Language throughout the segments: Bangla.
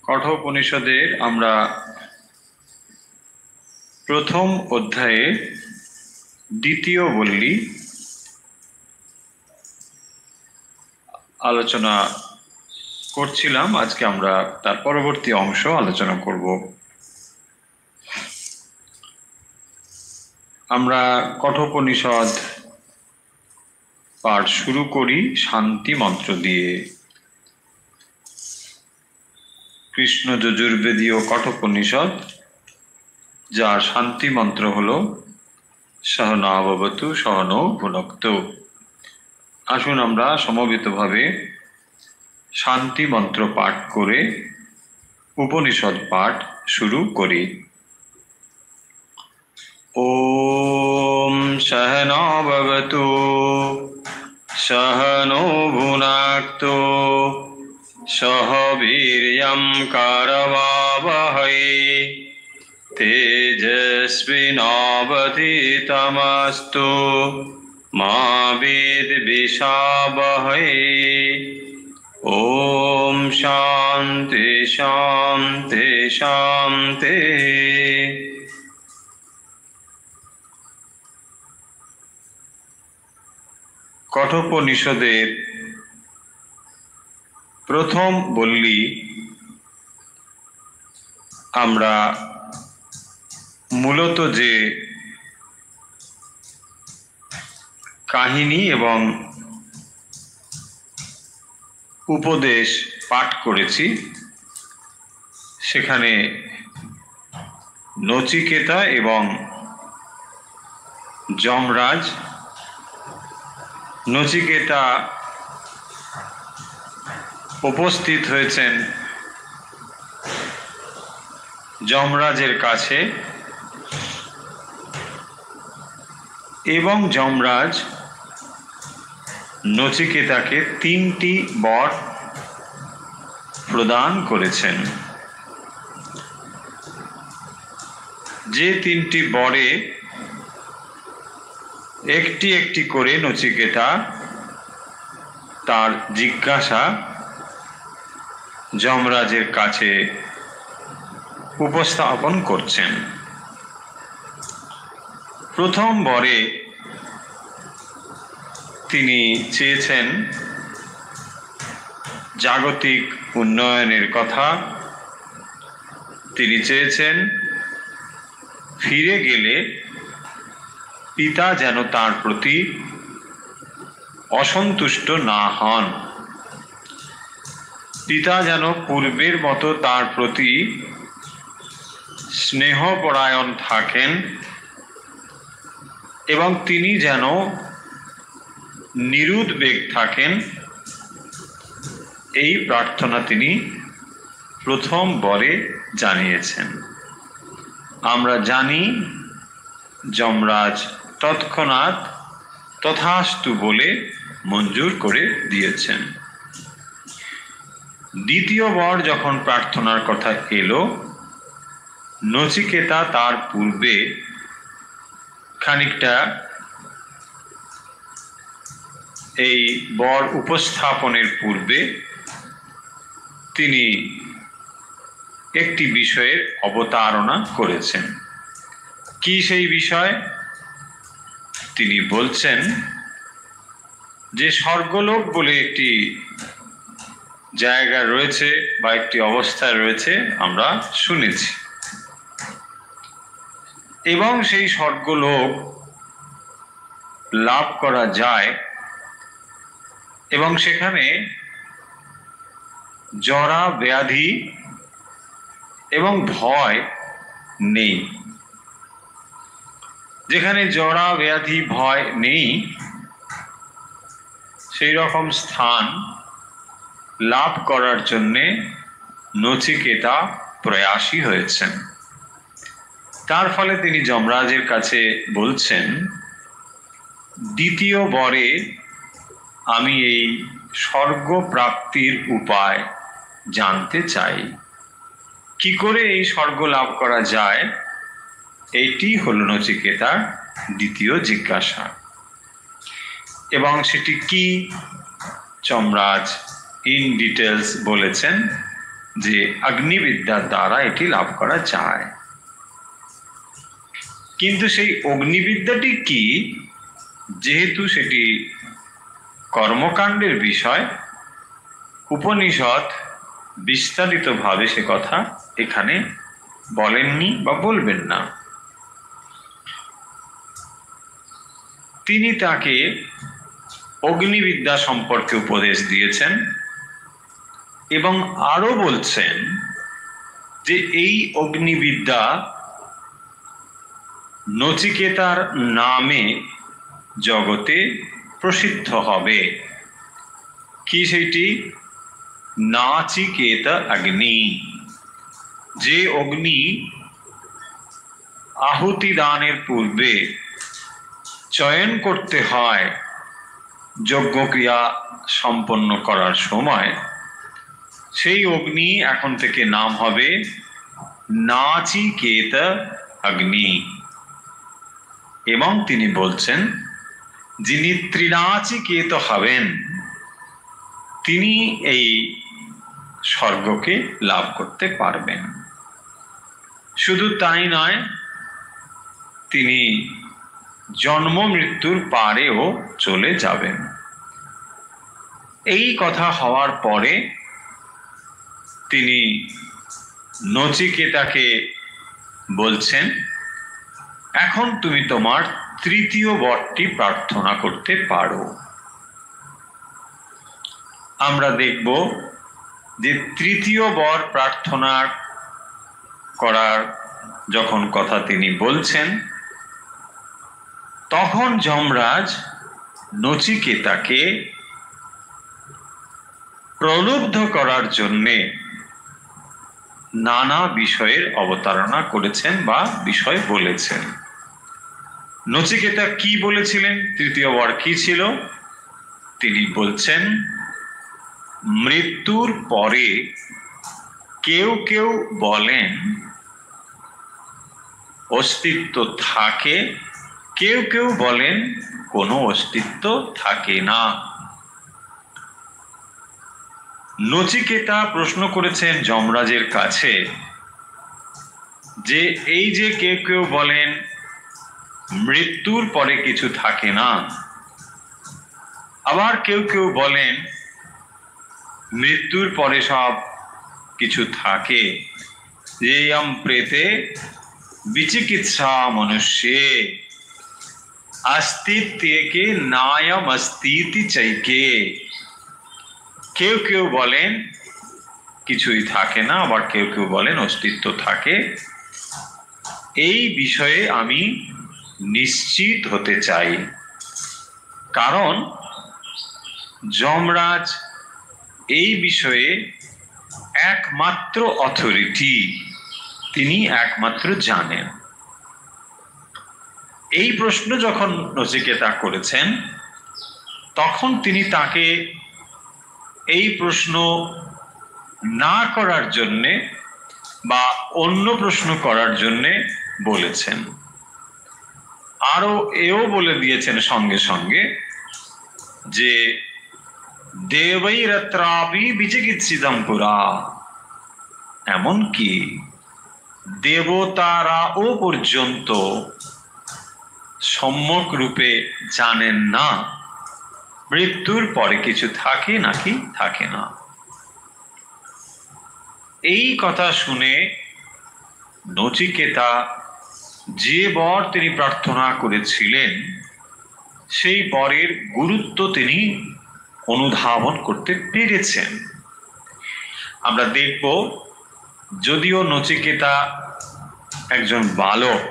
কঠোপনিষদের আমরা প্রথম অধ্যায়ে দ্বিতীয় বল্লী আলোচনা করছিলাম। আজকে আমরা তার পরবর্তী অংশ আলোচনা করব। আমরা কঠোপনিষদ পাঠ শুরু করি শান্তি মন্ত্র দিয়ে। কৃষ্ণ যজুর্বেদীয় কঠোপনিষদ, যার শান্তি মন্ত্র হল সহনা ভবতু সহনৌ ভুনক্তু। আসুন আমরা সমবেতভাবে শান্তি মন্ত্র পাঠ করে উপনিষদ পাঠ শুরু করি। ওম সহনা ভবতু সহনৌ ভুনাক্তু সহ বীর্যং করবাবহৈ তেজস্বিনাবধীতমস্তু মা বিদ্বিষাবহৈ। ওম শান্তি শান্তি শান্তি। কঠোপনিষদের প্রথম বল্লী আমরা মূলত যে কাহিনী এবং উপদেশ পাঠ করেছি, সেখানে নচিকেতা এবং যমরাজ, নচিকেতা উপস্থিত হয়েছেন যমরাজের কাছে এবং যমরাজ নচিকেতাকে 3টি বর প্রদান করেছেন। যে 3টি বরে একটি একটি করে নচিকেতা তার জিজ্ঞাসা যমরাজের কাছে উপস্থাপন করছেন। প্রথম বরে তিনি চেয়েছেন জাগতিক উন্নয়নের কথা। তিনি চেয়েছেন ফিরে গেলে পিতা যেন তার প্রতি অসন্তুষ্ট না হন, পিতা যেন পূর্বের মতো তার প্রতি স্নেহপরায়ণ থাকেন এবং তিনি যেন নিরুদ্বেগ থাকেন। এই প্রার্থনা তিনি প্রথম বরে জানিয়েছেন। আমরা জানি যমরাজ তৎক্ষণাৎ তথাস্তু বলে মঞ্জুর করে দিয়েছেন। দ্বিতীয় বর যখন প্রার্থনার কথা এলো, নচিকেতা তার পূর্বে খানিকটা এই বর উপস্থাপনের পূর্বে তিনি একটি বিষয়ের অবতারণা করেছেন। কি সেই বিষয়? তিনি বলছেন যে স্বর্গলোক বলে একটি জায়গা রয়েছে বা একটি অবস্থায় রয়েছে, আমরা শুনেছি, এবং সেই স্বর্গলোক লাভ করা যায় এবং সেখানে জরা ব্যাধি এবং ভয় নেই। যেখানে জরা ব্যাধি ভয় নেই, সেই রকম স্থান লাভ করার জন্যে নচিকেতা প্রয়াসী হয়েছেন। তার ফলে তিনি যমরাজের কাছে বলছেন, দ্বিতীয় বরে আমি এই স্বর্গ প্রাপ্তির উপায় জানতে চাই। কি করে এই স্বর্গ লাভ করা যায়, এটি হল নচিকেতার দ্বিতীয় জিজ্ঞাসা। এবং সেটি কি যমরাজ ইন ডিটেলস বলেছেন যে অগ্নিবিদ্যার দ্বারা এটি লাভ করা যায়। কিন্তু সেই অগ্নিবিদ্যাটি কি, যেহেতু সেটি কর্মকাণ্ডের বিষয়, উপনিষদ বিস্তারিতভাবে সে কথা এখানে বলেননি বা বলবেন না। তিনি তাকে অগ্নিবিদ্যা সম্পর্কে উপদেশ দিয়েছেন এবং আরো বলছেন যে এই অগ্নিবিদ্যা নচিকেতার নামে জগতে প্রসিদ্ধ হবে। কি সেইটি? নাচিকেত অগ্নি। যে অগ্নি আহুতি দানের পূর্বে চয়ন করতে হয় যজ্ঞক্রিয়া সম্পন্ন করার সময়, সেই অগ্নি এখন থেকে নাম হবে নাচিকেত অগ্নি। এবং তিনি বলছেন যিনি ত্রিনাচিকেত হবেন তিনি এই স্বর্গকে লাভ করতে পারবেন। শুধু তাই নয়, তিনি জন্ম মৃত্যুর পারেও চলে যাবেন। এই কথা হওয়ার পরে তিনি নচিকেতাকে বলছেন, এখন তুমি তোমার তৃতীয় বরটি প্রার্থনা করতে পারো। আমরা দেখব যে তৃতীয় বর প্রার্থনা করার যখন কথা তিনি বলছেন, তখন যমরাজ নচিকেতাকে প্রলুব্ধ করার জন্যে নানা বিষয়ের অবতারণা করেছেন বা বিষয় বলেছেন। নচিকেতা কি বলেছিলেন? তৃতীয় বর কি ছিল? তিনি বলছেন, মৃত্যুর পরে কেউ কেউ বলেন অস্তিত্ব থাকে, কেউ কেউ বলেন কোনো অস্তিত্ব থাকে না। নচিকেতা প্রশ্ন করেছেন যমরাজের কাছে যে এই যে কেউ কেউ বলেন মৃত্যুর পরে কিছু থাকে না, আবার কেউ কেউ বলেন মৃত্যুর পরে সব কিছু থাকে, যেয়ম প্রেতে বিচিকিৎসা মনুষ্যে अस्तित्वके नायम अस्तिति चैके। কেউ কেউ বলেন কিছুই থাকে না, আবার কেউ কেউ বলেন অস্তিত্ব থাকে। এই বিষয়ে আমি নিশ্চিত হতে চাই, কারণ যমরাজ এই বিষয়ে একমাত্র অথরিটি, তিনি একমাত্র জানেন। এই প্রশ্ন যখন নচিকেতা করেছেন, তখন তিনি তাকে এই প্রশ্ন না করার জন্যে বা অন্য প্রশ্ন করার জন্যে বলেছেন। আরো এও বলে দিয়েছেন সঙ্গে সঙ্গে যে দেবৈরত্রাপি বিচিকিৎসিতম পুরা, এমনকি দেবতারাও পর্যন্ত সম্যক রূপে জানেন না মৃত্যুর পরে কিছু থাকে নাকি থাকে না। এই কথা শুনে নচিকেতা যে বর তিনি প্রার্থনা করেছিলেন সেই বরের গুরুত্ব তিনি অনুধাবন করতে পেরেছেন। আমরা দেখব, যদিও নচিকেতা একজন বালক,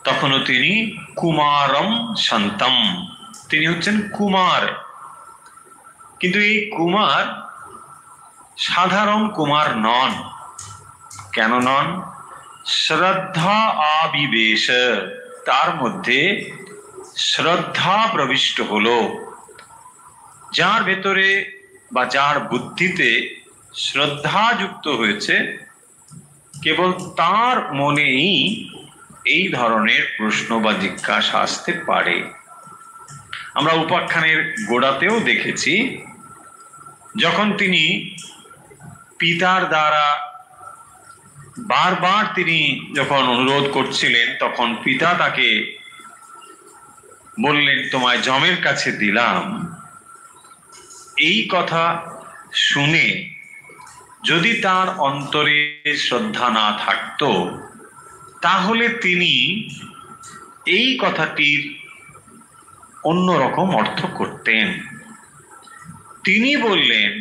তখনও তিনি কুমারম সন্তম, তিনি হচ্ছেন কুমার। কিন্তু এই কুমার সাধারণ কুমার নন। কেন নন? শ্রদ্ধা আবিবেশ, তার মধ্যে শ্রদ্ধা প্রবিষ্ট হলো। যার ভেতরে বা যার বুদ্ধিতে শ্রদ্ধা যুক্ত হয়েছে, কেবল তার মনেই এই ধরনের প্রশ্ন বা জিজ্ঞাসা আসতে পারে। আমরা উপাখ্যানের গোড়াতেও দেখেছি, যখন তিনি পিতার দ্বারা বারবার তিনি যখন অনুরোধ করছিলেন, তখন পিতা তাকে বললেন, তোমায় যমের কাছে দিলাম। এই কথা শুনে যদি তার অন্তরে শ্রদ্ধা না থাকতো, তাহলে তিনি এই কথাটির অন্যরকম অর্থ করতেন। তিনি বললেন,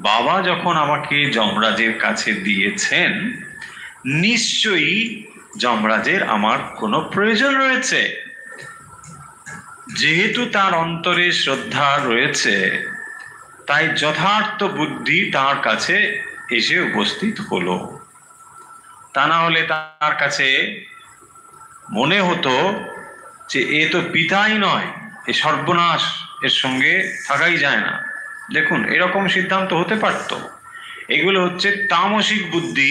বাবা যখন আমাকে যমরাজের কাছে দিয়েছেন, নিশ্চয়ই যমরাজের আমার কোনো প্রয়োজন রয়েছে। যেহেতু তার অন্তরে শ্রদ্ধা রয়েছে, তাই যথার্থ বুদ্ধি তার কাছে এসে উপস্থিত হলো। তা না হলে তার কাছে মনে হতো যে এ তো পিতাই নয়, এ সর্বনাশ, এর সঙ্গে থাকাই যায় না। দেখুন, এরকম সিদ্ধান্ত হতে পারত। এগুলো হচ্ছে তামসিক বুদ্ধি,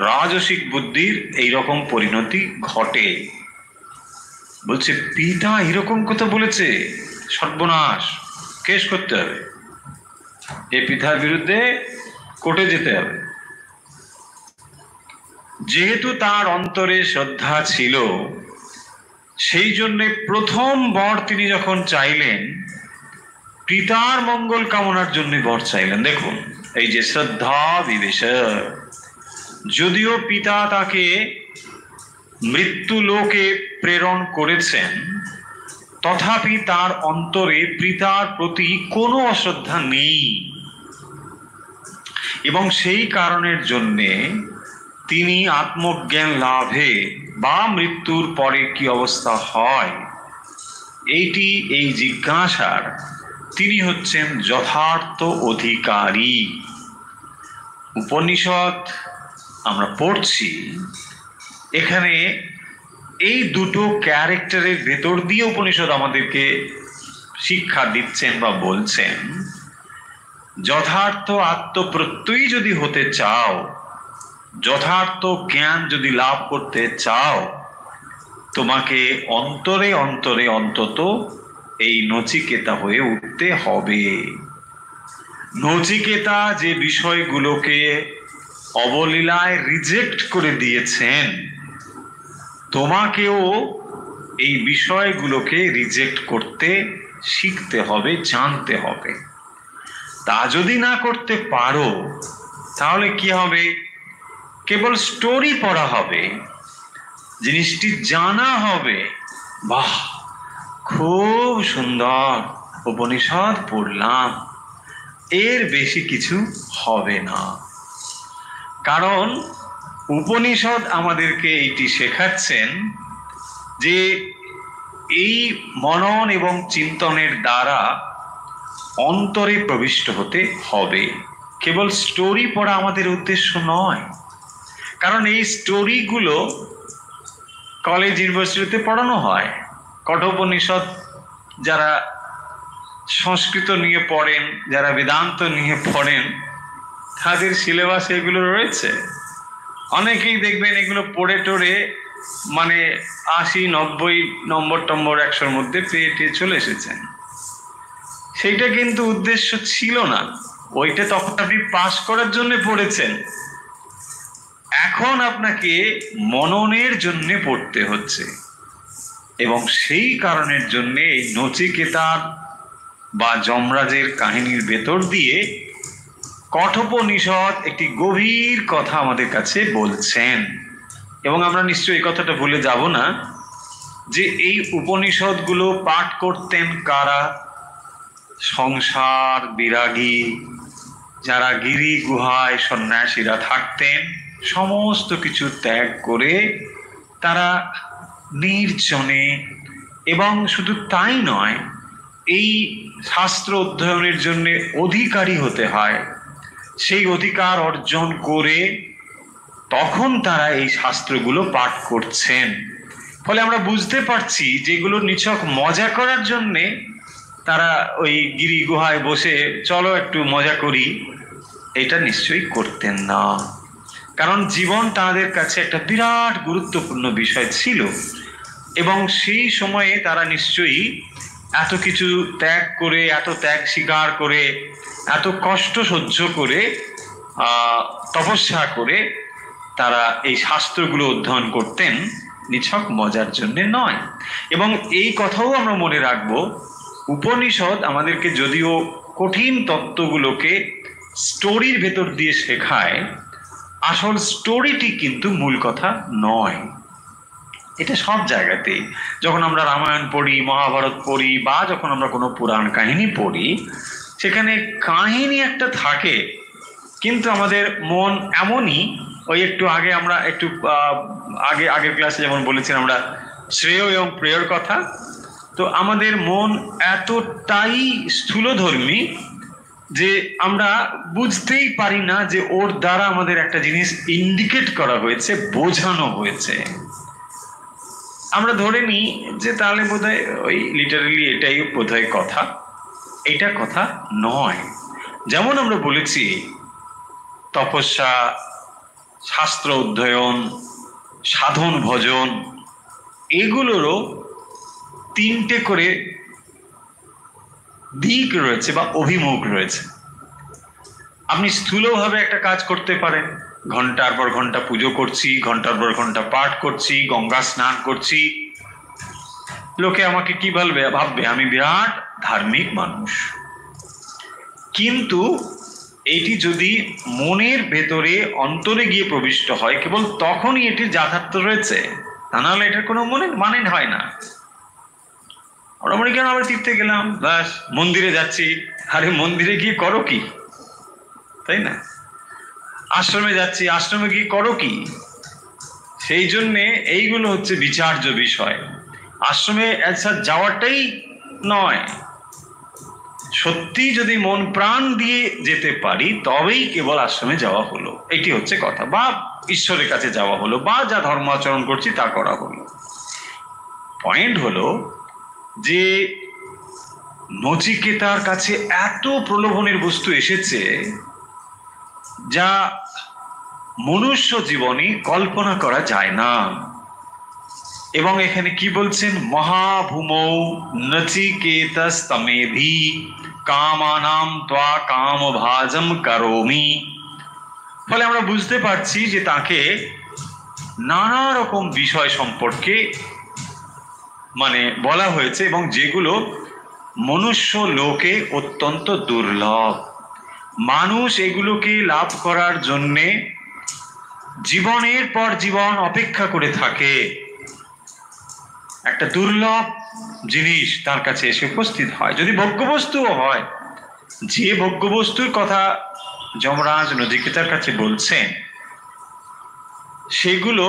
রাজসিক বুদ্ধির এইরকম পরিণতি ঘটে। বলছে পিতা এরকম কথা বলেছে, সর্বনাশ, কেস করতে হবে, এ পিতার বিরুদ্ধে কোর্টে যেতে হবে। যেহেতু তার অন্তরে শ্রদ্ধা ছিল, সেই জন্য প্রথম বর তিনি যখন চাইলেন, পিতার মঙ্গল কামনার জন্য বর চাইলেন। দেখুন, এই যে শ্রদ্ধা বিবেশ, যদিও পিতা তাকে মৃত্যু লোকে প্রেরণ করেছেন, তথাপি তার অন্তরে পিতার প্রতি কোনো অশ্রদ্ধা নেই, এবং সেই কারণের জন্যে তিনি আত্মজ্ঞান লাভে বা মৃত্যুর পরে কি অবস্থা হয়, এইটি এই জিজ্ঞাসার তিনি হচ্ছেন যথার্থ অধিকারী। উপনিষদ আমরা পড়ছি, এখানে এই দুটো ক্যারেক্টারের ভেতর দিয়ে উপনিষদ আমাদেরকে শিক্ষা দিচ্ছেন বা বলছেন, যথার্থ আত্মপ্রত্যয়ী যদি হতে চাও, যথার্থ জ্ঞান যদি লাভ করতে চাও, তোমাকে অন্তরে অন্তরে অন্তত এই নচিকেতা হয়ে উঠতে হবে। নচিকেতা যে বিষয়গুলোকে অবলীলায় রিজেক্ট করে দিয়েছেন, তোমাকেও এই বিষয়গুলোকে রিজেক্ট করতে শিখতে হবে, জানতে হবে। তা যদি না করতে পারো, তাহলে কি হবে? কেবল স্টোরি পড়া হবে, জিনিসটি জানা হবে, বাহ খুব সুন্দর উপনিষদ পড়লাম, এর বেশি কিছু হবে না। কারণ উপনিষদ আমাদেরকে এইটি শেখাচ্ছেন যে এই মনন এবং চিন্তনের দ্বারা অন্তরে প্রবিষ্ট হতে হবে। কেবল স্টোরি পড়া আমাদের উদ্দেশ্য নয়, কারণ এই স্টোরিগুলো কলেজ ইউনিভার্সিটিতে পড়ানো হয়। কঠোপনিষদ যারা সংস্কৃত নিয়ে পড়েন, যারা বেদান্ত নিয়ে পড়েন, তাদের সিলেবাসে এগুলো রয়েছে। অনেকেই দেখবেন এগুলো পড়ে টোড়ে মানে 80-90 নম্বর 100-র মধ্যে পেয়ে চলে এসেছেন। সেইটা কিন্তু উদ্দেশ্য ছিল না, ওইটা তখন আপনি পাস করার জন্য পড়েছেন। এখন আপনাকে মননের জন্য পড়তে হচ্ছে, এবং সেই কারণের জন্য এই নচিকেতার বা যমরাজের কাহিনীর ভেতর দিয়ে কঠোপনিষদ একটি গভীর কথা আমাদের কাছে বলছেন। এবং আমরা নিশ্চয়ই এই কথাটা ভুলে যাব না যে এই উপনিষদগুলো পাঠ করতেন কারা? সংসার বিরাগী, যারা গিরি গুহায় সন্ন্যাসীরা থাকতেন, সমস্ত কিছু ত্যাগ করে তারা নির্জনে, এবং শুধু তাই নয়, এই শাস্ত্র অধ্যয়নের জন্য অধিকারী হতে হয়। সেই অধিকার অর্জন করে তখন তারা এই শাস্ত্রগুলো পাঠ করছেন। ফলে আমরা বুঝতে পারছি যেগুলো নিছক মজা করার জন্যে তারা ওই গিরি গুহায় বসে চলো একটু মজা করি, এটা নিশ্চয়ই করতেন না। কারণ জীবন তাদের কাছে একটা বিরাট গুরুত্বপূর্ণ বিষয় ছিল, এবং সেই সময়ে তারা নিশ্চয়ই এত কিছু ত্যাগ করে, এত ত্যাগ স্বীকার করে, এত কষ্ট সহ্য করে তপস্যা করে তারা এই শাস্ত্রগুলো অধ্যয়ন করতেন, নিছক মজার জন্য নয়। এবং এই কথাও আমরা মনে রাখবো, উপনিষদ আমাদেরকে যদিও কঠিন তত্ত্বগুলোকে স্টোরির ভেতর দিয়ে শেখায়, আসল স্টোরিটি কিন্তু মূল কথা নয়। এটা সব জায়গাতেই, যখন আমরা রামায়ণ পড়ি, মহাভারত পড়ি, বা যখন আমরা কোনো পুরাণ কাহিনী পড়ি, সেখানে কাহিনী একটা থাকে, কিন্তু আমাদের মন এমনই, ওই একটু আগে আমরা একটু আগের ক্লাসে যেমন বলেছিলাম আমরা শ্রেয় এবং প্রেয়র কথা, তো আমাদের মন এতটাই স্থূলধর্মী যে আমরা বুঝতেই পারি না যে ওর দ্বারা আমাদের একটা জিনিস ইন্ডিকেট করা হয়েছে, বোঝানো হয়েছে। আমরা ধরে নিই যে তাহলে বোধহয় ওই লিটারালি এটাই বোধহয় কথা, এটা কথা নয়। যেমন আমরা বলেছি তপস্যা, শাস্ত্র অধ্যয়ন, সাধন ভজন, এগুলোরও তিনটে করে দিক রয়েছে বা অভিমুখ রয়েছে। আপনি স্থূলভাবে একটা কাজ করতে পারেন, ঘন্টার পর ঘন্টা পুজো করছি, ঘন্টার পর ঘন্টা পাঠ করছি, গঙ্গা স্নান করছি, লোকে আমাকে কি ভাববে আমি বিরাট ধার্মিক মানুষ। কিন্তু এটি যদি মনের ভেতরে অন্তরে গিয়ে প্রবিষ্ট হয়, কেবল তখনই এটির যথার্থ রয়েছে, তা নাহলে এটার কোনো মানে হয় না। আমরা মনে কেন আবার তীর্থে গেলাম, ব্যাস মন্দিরে যাচ্ছি, আরে মন্দিরে গিয়ে করো কি, তাই না? আশ্রমে যাচ্ছি, আশ্রমে গিয়ে করো কি? সেই জন্যে এইগুলো হচ্ছে বিচার্য বিষয়। আশ্রমে যাওয়াটাই নয়, সত্যি যদি মন প্রাণ দিয়ে যেতে পারি তবেই কেবল আশ্রমে যাওয়া হলো, এটি হচ্ছে কথা, বা ঈশ্বরের কাছে যাওয়া হলো, বা যা ধর্ম আচরণ করছি তা করা হলো। পয়েন্ট হলো যে নচিকেতার কাছে এত প্রলোভনের বস্তু এসেছে যা মনুষ্য জীবনে কল্পনা করা যায় না। এবং এখানে কি বলছেন, মহাভূমৌ নচিকেতস্তমেভি কামানাম ত্বা কামভাজম করোমি। ফলে আমরা বুঝতে পারছি যে তাকে নানা রকম বিষয় সম্পর্কে বলা হয়েছে, এবং যেগুলো মনুষ্য লোকে অত্যন্ত দুর্লভ। মানুষ এগুলোকে লাভ করার জন্যে জীবনের পর জীবন অপেক্ষা করে থাকে। একটা দুর্লভ জিনিস তার কাছে এসে উপস্থিত হয়, যদি ভোগ্যবস্তুও হয়। যে ভোগ্যবস্তুর কথা যমরাজ নচিকেতার কাছে বলছেন, সেগুলো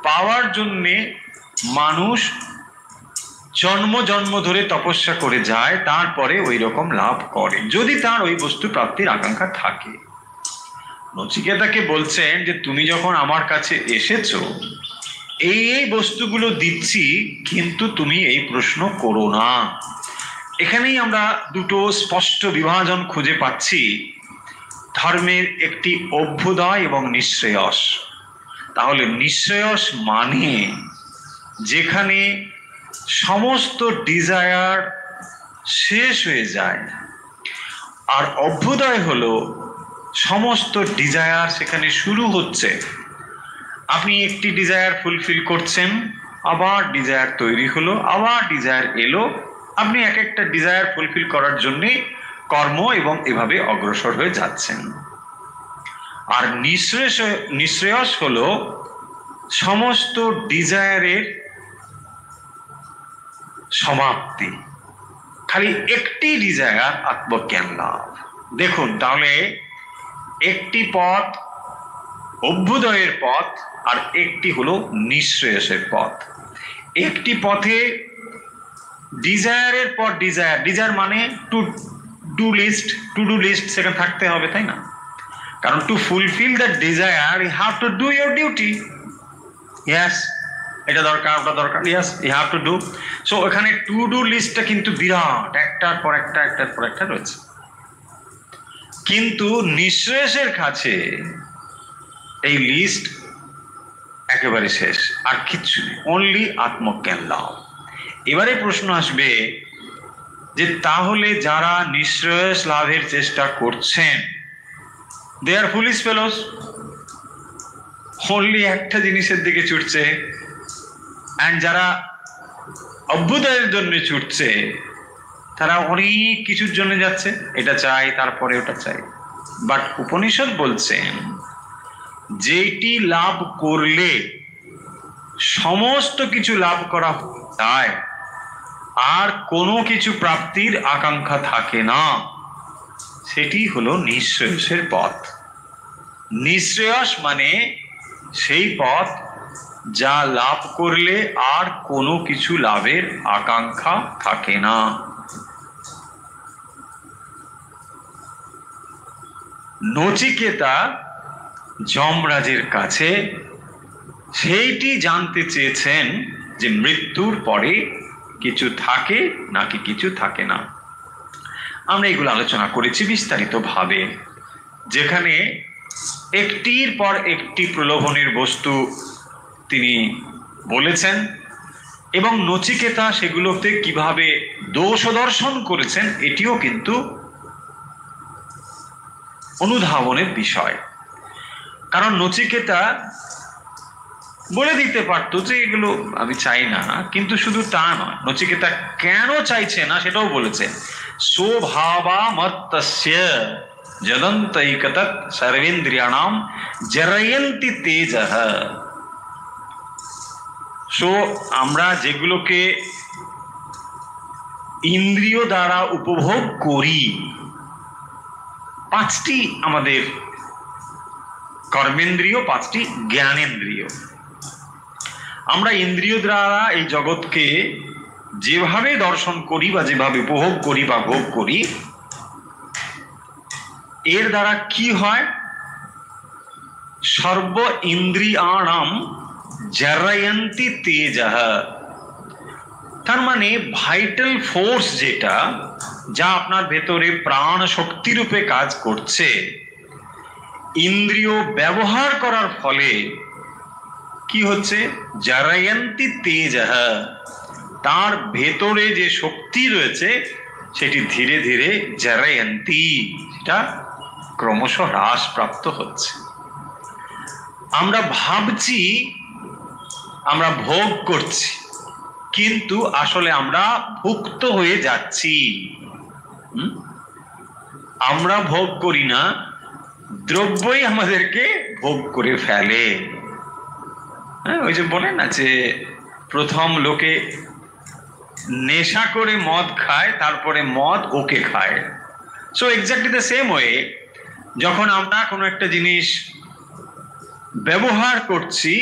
পাওয়ার জন্যে মানুষ জন্ম জন্ম ধরে তপস্যা করে যায়, তারপরে ওই রকম লাভ করে, যদি তার ওই বস্তু প্রাপ্তির আকাঙ্ক্ষা থাকে। নচিকেতাকে বলছেন যে তুমি যখন আমার কাছে এসেছো, এই বস্তুগুলো দিচ্ছি, কিন্তু তুমি এই প্রশ্ন করো না। এখানেই আমরা দুটো স্পষ্ট বিভাজন খুঁজে পাচ্ছি, ধর্মের একটি অভ্যুদয় এবং নিঃশ্রেয়স। তাহলে নিঃশ্রেয়স মানে যেখানে সমস্ত ডিজায়ার শেষ হয়ে যায়, আর অভ্যুদয় হলো সমস্ত ডিজায়ার সেখানে শুরু হচ্ছে। আপনি একটি ডিজায়ার ফুলফিল করছেন, আবার ডিজায়ার তৈরি হলো, আবার ডিজায়ার এলো, আপনি এক একটা ডিজায়ার ফুলফিল করার জন্য কর্ম এবং এভাবে অগ্রসর হয়ে যাচ্ছেন। আর নিঃশ্রেয়স হলো সমস্ত ডিজায়ারের সমাপ্তি, খালি একটি ডিজায়ার, আত্মজ্ঞান লাভ। দেখুন তাহলে একটি পথ অভ্যুদয়ের পথ, আর একটি হলো নিঃশ্রেয়সের পথ। একটি পথে ডিজায়ারের পর ডিজায়ার মানে টু ডু লিস্ট সেখানে থাকতে হবে, তাই না? কারণ to fulfil that desire you have to do your duty. Yes, এটা দরকার, ওটা দরকার, yes you have to do. So এখানে টু ডু লিস্টটা কিন্তু বিরাট, একটার পর একটা রয়েছে। কিন্তু নিঃশ্রেয়সের কাছে এই লিস্ট একেবারে শেষ, আর কিচ্ছু নেই, অনলি আত্মজ্ঞান লাভ। এবারে প্রশ্ন আসবে যে তাহলে যারা নিঃশ্রেয়স লাভের চেষ্টা করছেন দে আর ফুলিশ ফেলোস, অনলি একটা জিনিসের দিকে ছুটছে। অ্যান্ড যারা অভ্যুদয়ের জন্য ছুটছে তারা অনেক কিছুর জন্য যাচ্ছে, এটা চাই তারপরে ওটা চাই। বাট উপনিষদ বলছেন যেটি লাভ করলে সমস্ত কিছু লাভ করা যায়, আর কোনো কিছু প্রাপ্তির আকাঙ্ক্ষা থাকে না, সেটি হলো নিঃশ্রেয়সের পথ। নিঃশ্রেয়স মানে সেই পথ যা লাভ করলে আর কোনো কিছু লাভের আকাঙ্ক্ষা থাকে না। নচিকেতা যমরাজের কাছে সেইটি জানতে চেয়েছেন যে মৃত্যুর পরে কিছু থাকে নাকি কিছু থাকে না। আমরা এগুলো আলোচনা করেছি বিস্তারিতভাবে, যেখানে একটির পর একটি প্রলোভনের বস্তু তিনি বলেছেন এবং নচিকেতা সেগুলোতে কিভাবে দোষ দর্শন করেছেন এটিও কিন্তু অনুধাবনের বিষয়। কারণ নচিকেতা বলে দিতে পারতো যে এগুলো আমি চাই না, কিন্তু শুধু তা নয়, নচিকেতা কেন চাইছে না সেটাও বলেছে। স্বভাবামর্তস্য যদন্তৈকতৎ সর্বেন্দ্রিয়াণাম জরয়ন্তি তেজঃ। সো আমরা যেগুলোকে ইন্দ্রিয় দ্বারা উপভোগ করি, পাঁচটি আমাদের কর্মেন্দ্রিয়, পাঁচটি জ্ঞানেন্দ্রিয়, আমরা ইন্দ্রিয় দ্বারা এই জগৎকে যেভাবে দর্শন করি বা যেভাবে উপভোগ করি বা ভোগ করি, এর দ্বারা কি হয়? সর্ব ইন্দ্রিয়াণাম জরয়ন্তি তেজঃ। তার মানে ভাইটাল ফোর্স যেটা, যা আপনার ভেতরে প্রাণ শক্তি রূপে কাজ করছে, ইন্দ্রিয় ব্যবহার করার ফলে কি হচ্ছে? জরয়ন্তি তেজঃ। তার ভেতরে যে শক্তি রয়েছে সেটি ধীরে ধীরে জরয়ন্তি, সেটা ক্রমশ হ্রাস প্রাপ্ত হচ্ছে। আমরা ভাবছি আমরা ভোগ করছি, কিন্তু আসলে আমরা ভুক্ত হয়ে যাচ্ছি। আমরা ভোগ করি না, দ্রব্যই আমাদেরকে ভোগ করে ফেলে। হ্যাঁ, ওই যে বলে না যে প্রথম লোকে নেশা করে মদ খায়, তারপরে মদ ওকে খায়। So exactly the same way, যখন আমরা কোনো একটা জিনিস ব্যবহার করছি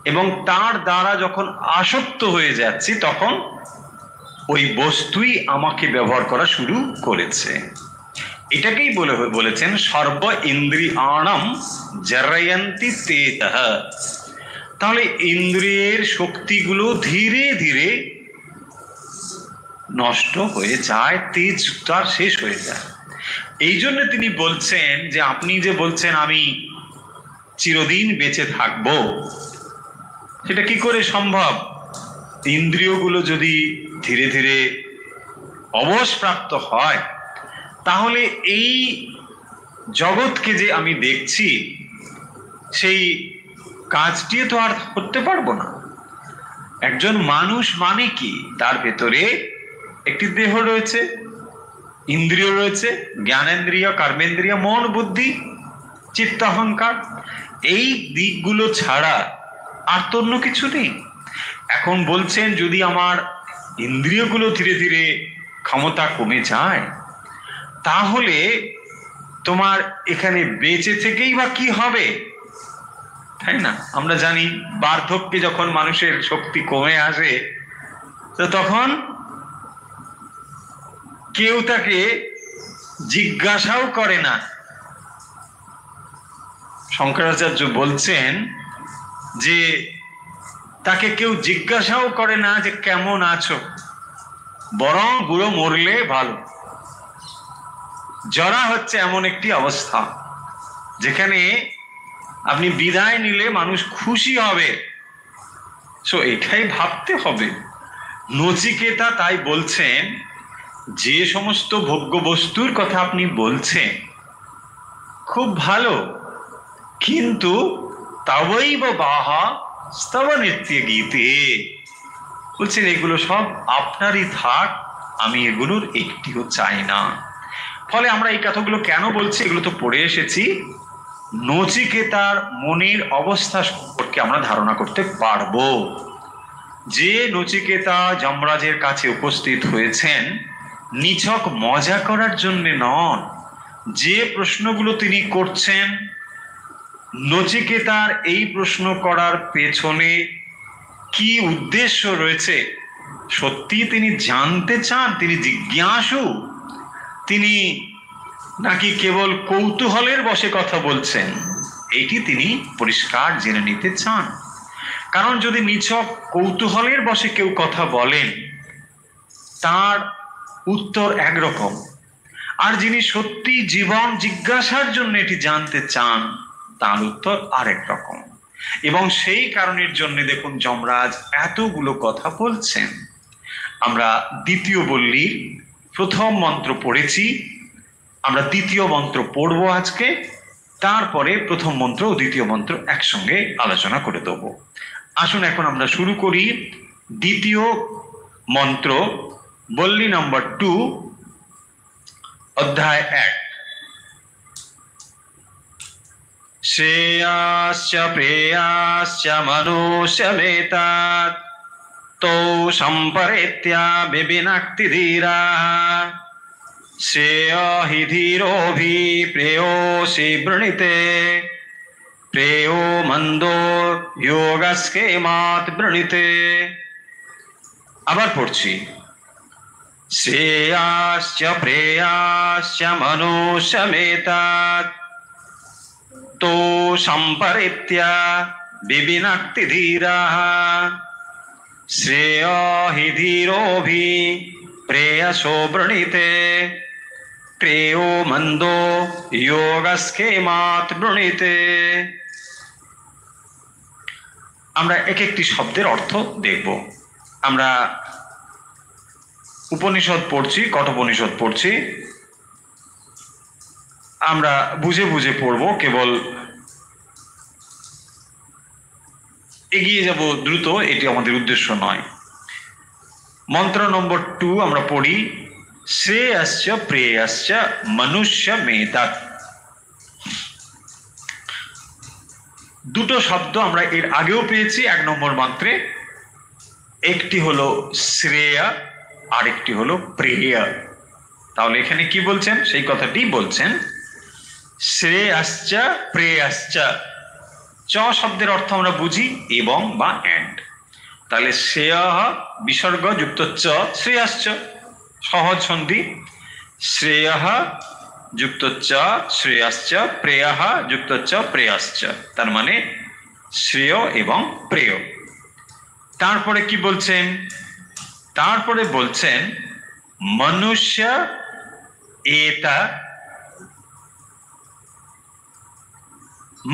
এবং তার দ্বারা যখন আসক্ত হয়ে যাচ্ছি, তখন ওই বস্তুই আমাকে ব্যবহার করা শুরু করেছে। এটাকেই বলেছেন সর্ব ইন্দ্রিয়াণাম জরয়ন্তি তেজঃ। তাহলে ইন্দ্রিয়ের শক্তিগুলো ধীরে ধীরে নষ্ট হয়ে যায়, তেজ তার শেষ হয়ে যায়। এই জন্য তিনি বলছেন যে আপনি যে বলছেন আমি চিরদিন বেঁচে থাকবো, সেটা কি করে সম্ভব? ইন্দ্রিয়গুলো যদি ধীরে ধীরে অবসপ্রাপ্ত হয়, তাহলে এই জগৎকে যে আমি দেখছি সেই কাজটি তো আর করতে পারবো না। একজন মানুষ মানে কি? তার ভেতরে একটি দেহ রয়েছে, ইন্দ্রিয় রয়েছে, জ্ঞানেন্দ্রিয়, কর্মেন্দ্রিয়, মন, বুদ্ধি, চিত্ত, অহংকার। এই দিকগুলো ছাড়া আর তো অন্য কিছু নেই। এখন বলছেন যদি আমার ইন্দ্রিয়গুলো ধীরে ধীরে ক্ষমতা কমে যায়, তাহলে তোমার এখানে বেঁচে থেকেই বা কি হবে, তাই না? আমরা জানি বার্ধক্যে যখন মানুষের শক্তি কমে আসে, তো তখন কেউ তাকে জিজ্ঞাসাও করে না। শঙ্করাচার্য বলছেন যে তাকে কেউ জিজ্ঞাসাও করে না যে কেমন আছো, বরং বুড়ো মরলে ভালো। জরা হচ্ছে এমন একটি অবস্থা যেখানে আপনি বিদায় নিলে মানুষ খুশি হবে। সো এটাই ভাবতে হবে। নচিকেতা তাই বলছেন যে সমস্ত ভোগ্য বস্তুর কথা আপনি বলছেন, খুব ভালো, কিন্তু তবৈব বাহা স্তব নৃত্য গীতে, বলছেন এগুলো সব আপনারই থাক, আমি এগুলোর একটিও চাই না। ফলে আমরা এই কথাগুলো কেন বলছি, এগুলো তো পড়ে এসেছি, নচিকেতার মনের অবস্থা সম্পর্কে আমরা ধারণা করতে পারবো। যে নচিকেতা যমরাজের কাছে উপস্থিত হয়েছেন নিছক মজা করার জন্য নন, যে প্রশ্নগুলো তিনি করছেন, নচিকেতার এই প্রশ্ন করার পেছনে কি উদ্দেশ্য রয়েছে, সত্যি তিনি জানতে চান, তিনি জিজ্ঞাসু, তিনি নাকি কেবল কৌতূহলের বশে কথা বলছেন, এটি তিনি পরিষ্কার জেনে নিতে চান। কারণ যদি নিছক কৌতূহলের বশে কেউ কথা বলেন তার উত্তর একরকম, আর যিনি সত্যি জীবন জিজ্ঞাসার জন্য এটি জানতে চান তার উত্তর আরেক রকম। এবং সেই কারণের জন্য দেখুন যমরাজ এতগুলো কথা বলছেন। আমরা দ্বিতীয় বল্লীর প্রথম মন্ত্র পড়েছি, আমরা দ্বিতীয় মন্ত্র পড়ব আজকে, তারপরে প্রথম মন্ত্র ও দ্বিতীয় মন্ত্র একসঙ্গে আলোচনা করে দেব। আসুন এখন আমরা শুরু করি দ্বিতীয় মন্ত্র, বল্লী নম্বর 2, অধ্যায় 1। শ্রেয়াশ্চ প্রেয়াশ্চ মনুষ্যমেতাৎ তৌ সম্পরেত্যা বিবিনক্তি ধীরাঃ শ্রেয় হি ধীরোভি প্রেয়োসি বৃণীতে প্রেയോ মন্দো যোগস্কেমাৎ বৃণীতে। আবার পড়ছি, শ্রেয়াশ্চ প্রেয়াশ্চ মনুষ্যমেতাৎ তো সম্পরিত্যা বিবিনক্তি ধীরাঃ শ্রেয় হি ধীরোভি প্রেয়সো বৃণীতে প্রেയോ মন্দো যোগস্কেমাৎ বৃণীতে। আমরা এক একটি শব্দের অর্থ দেখব। আমরা উপনিষদ পড়ছি, কঠোপনিষদ পড়ছি, আমরা বুঝে বুঝে পড়ব, কেবল এগিয়ে যাব দ্রুত, এটি আমাদের উদ্দেশ্য নয়। মন্ত্র নম্বর 2 আমরা পড়ি, শ্রেয়শ্চ প্রেয়শ্চ মনুষ্যমেতাৎ। দুটো শব্দ আমরা এর আগেও পেয়েছি 1 নম্বর মন্ত্রে, একটি হলো শ্রেয় আর একটি হলো প্রেয়। তাহলে এখানে কি বলছেন, সেই কথাটি বলছেন, শ্রেয়শ্চ প্রেয়শ্চ। চ শব্দের অর্থ আমরা বুঝি এবং বা এন্ড, তাহলে শ্রেয় বিসর্গ যুক্ত চ, শ্রেয়শ্চ সহজ সন্ধি, শ্রেয় যুক্ত চ শ্রেয়শ্চ, প্রেয় যুক্ত চ প্রেয়শ্চ, তার মানে শ্রেয় এবং প্রেয়। তারপরে কি বলছেন, তারপরে বলছেন মনুষ্য এতা,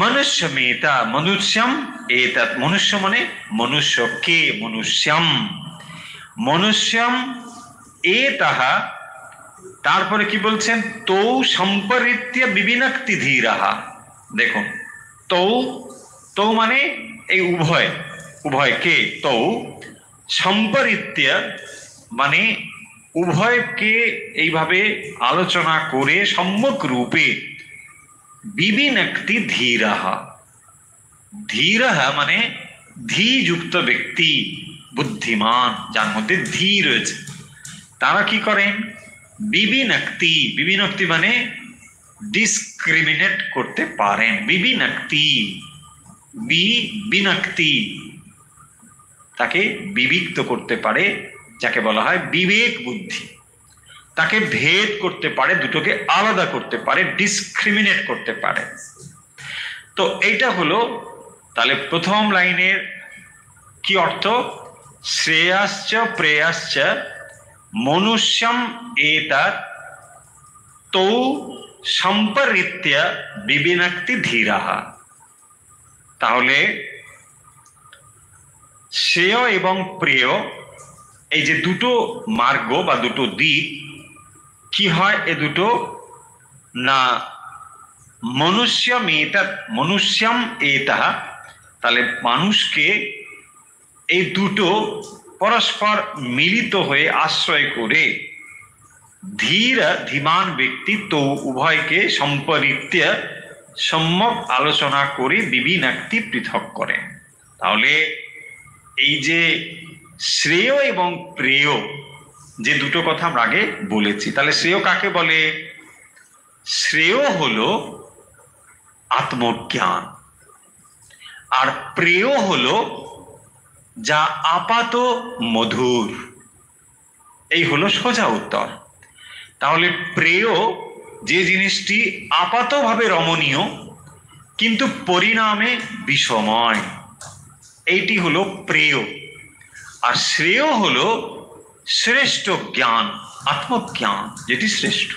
মনুষ্যমেতা, মনুষ্যম এতৎ, মনুষ্য মানে মনুষ্যকে, মনুষ্যম, মনুষ্যম এতঃ। তারপরে কি বলছেন, তৌ সম্পরিত্য বিবিনক্তি ধীরাঃ। দেখুন তৌ, তৌ মানে এই উভয়, উভয়কে, তৌ সম্পরিত্য মানে উভয়কে এইভাবে আলোচনা করে সম্যক রূপে, বিবিনক্তি ধীরাঃ, ধীরাঃ মানে ধীযুক্ত ব্যক্তি, বুদ্ধিমান, যার মধ্যে ধী রয়েছে, তারা কি করেন, বিবিনক্তি, বিবিনক্তি মানে ডিসক্রিমিনেট করতে পারেন, বিবিনক্তি, বিবিনক্তি তাকে বিবিক্ত করতে পারে, যাকে বলা হয় বিবেক বুদ্ধি, তাকে ভেদ করতে পারে, দুটোকে আলাদা করতে পারে, ডিসক্রিমিনেট করতে পারে। তো এইটা হলো তাহলে প্রথম লাইনের কি অর্থ, শ্রেয়াশ্চ প্রেয়াশ্চ মনুষ্যম এতৎ তৌ সম্পরিত্য বিবিনক্তি ধীরাঃ। তাহলে শ্রেয় এবং প্রেয় এই যে দুটো মার্গ বা দুটো দিক, কি হয় এ দুটো না মনুষ্যম এতঃ, তাহলে মানুষকে এই দুটো পরস্পর মিলিত হয়ে আশ্রয় করে ধীমান ব্যক্তি তো উভয়কে সম্পরিত্য সম্যক আলোচনা করে বিবিনাক্তি পৃথক করেন। তাহলে এই যে শ্রেয় এবং প্রেয় যে দুটো কথা আমরা আগে বলেছি, তাহলে শ্রেয় কাকে বলে? শ্রেয় হলো আত্মজ্ঞান, আর প্রেয় হলো যা আপাত মধুর। এই হলো সোজা উত্তর। তাহলে প্রেয় যে জিনিসটি আপাতভাবে রমণীয় কিন্তু পরিণামে বিষময়, এইটি হলো প্রেয়। আর শ্রেয় হলো শ্রেষ্ঠ জ্ঞান, আত্মজ্ঞান, যেটি শ্রেষ্ঠ।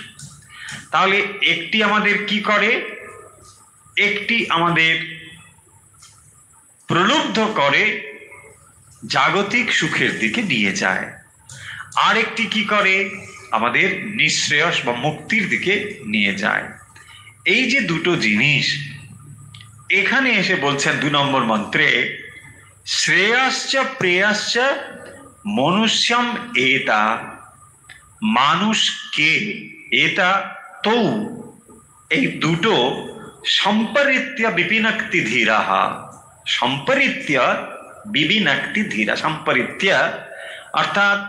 তাহলে একটি আমাদের কি করে? একটি আমাদের প্রলুব্ধ করে জাগতিক সুখের দিকে নিয়ে যায়, আর একটি কি করে? আমাদের নিঃশ্রেয়স বা মুক্তির দিকে নিয়ে যায়। এই যে দুটো জিনিস এখানে এসে বলছেন 2 নম্বর মন্ত্রে, শ্রেয়াশ্চ প্রেয়াশ্চ মনুষ্যম এতা, মানুষকে এটা তো এই দুটো সম্পরিত্য বিপিনক্তি ধীরাহ, সম্পরিত্য বিবিনক্তি ধীরা, সম্পরিত্য অর্থাৎ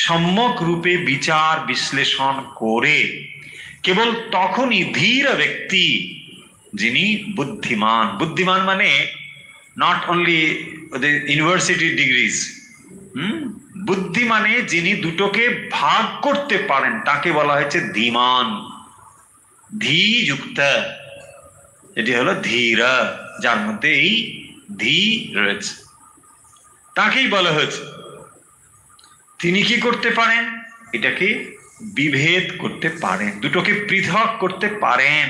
সম্যক রূপে বিচার বিশ্লেষণ করে কেবল তখনই ধীর ব্যক্তি, যিনি বুদ্ধিমান, বুদ্ধিমান মানে নট অনলি ইউনিভার্সিটি ডিগ্রিজ, বুদ্ধি মানে যিনি দুটোকে ভাগ করতে পারেন তাকে বলা হয়েছে ধীমান, ধীযুক্ত, এটি হলো ধীর, যার মধ্যে এই ধী রয়েছে, তাকেই বলা হয়েছে। তিনি কি করতে পারেন? এটাকে বিভেদ করতে পারেন, দুটোকে পৃথক করতে পারেন।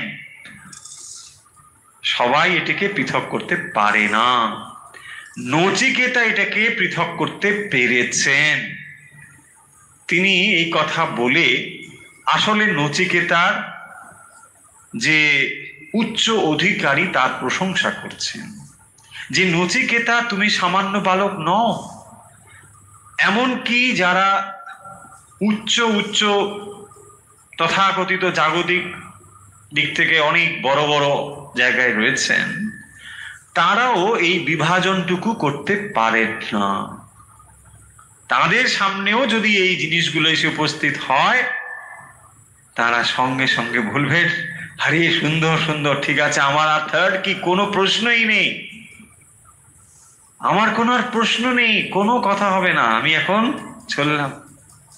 সবাই এটাকে পৃথক করতে পারে না। নচিকেতা এটাকে পৃথক করতে পেরেছেন। তিনি এই কথা বলে আসলে নচিকেতার যে উচ্চ অধিকারী তার প্রশংসা করছেন, যে নচিকেতা তুমি সামান্য বালক নও, এমনকি যারা উচ্চ উচ্চ তথাকথিত জাগতিক দিক থেকে অনেক বড় বড় জায়গায় রয়েছেন, তারাও এই বিভাজনটুকু করতে পারেন না। তাদের সামনেও যদি এই জিনিসগুলো এসে উপস্থিত হয়, তারা সঙ্গে সঙ্গে বলবেন, আরে সুন্দর সুন্দর, ঠিক আছে, আমার আর থার্ড কি কোনো প্রশ্নই নেই, আমার কোনো আর প্রশ্ন নেই, কোনো কথা হবে না, আমি এখন চললাম,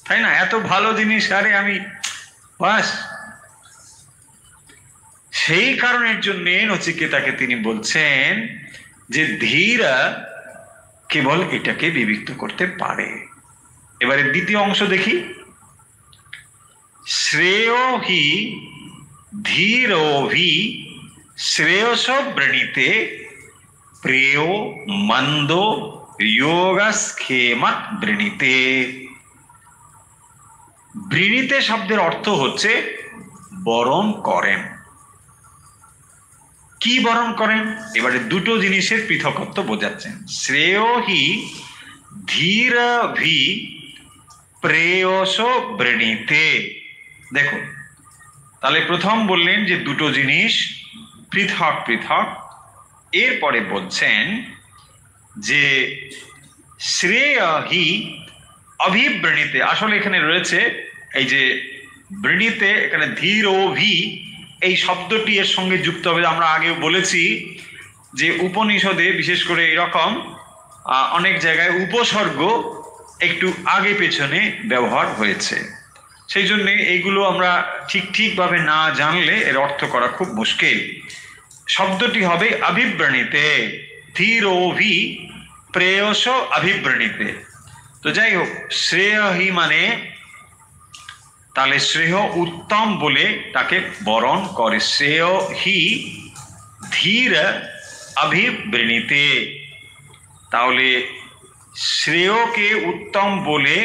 তাই না? এত ভালো জিনিস, আরে আমি বাস। সেই কারণের জন্য নচিকেতাকে তিনি বলছেন যে ধীরা কেবল এটাকে বিভক্ত করতে পারে। এবারে দ্বিতীয় অংশ দেখি, শ্রেয় হি ধীরোভি শ্রেয়স বৃণীতে প্রেয় মন্দ যোগস্খেমত বৃণীতে। বৃণীতে শব্দের অর্থ হচ্ছে বরণ করেন। কি বরণ করেন? এবারে দুটো জিনিসের পৃথকত্ব বোঝাচ্ছেন। শ্রেয় হি ধীরভি প্রেয়স বৃণীতে। দেখুন, তাহলে প্রথম বললেন যে দুটো জিনিস পৃথক পৃথক, এরপরে বলছেন যে শ্রেয় হি অভিবৃণীতে, আসলে এখানে রয়েছে এই যে বৃণীতে, এখানে ধীর ও ভি এই শব্দটি এর সঙ্গে যুক্ত হবে। আমরা আগেও বলেছি যে উপনিষদে বিশেষ করে এরকম অনেক জায়গায় উপসর্গ একটু আগে পেছনে ব্যবহার হয়েছে, সেই জন্য এইগুলো আমরা ঠিকভাবে না জানলে এর অর্থ করা খুব মুশকিল। শব্দটি হবে অভিবৃণীতে, ধীর ও ভি প্রেয়স অভিবৃণীতে। তো যাই হোক, শ্রেয় হি মানে তাহলে শ্রেয় উত্তম বলে তাকে বরণ করে। শ্রেয় হি ধীর অভিবৃণীতে, তাহলে শ্রেয়কে উত্তম বলে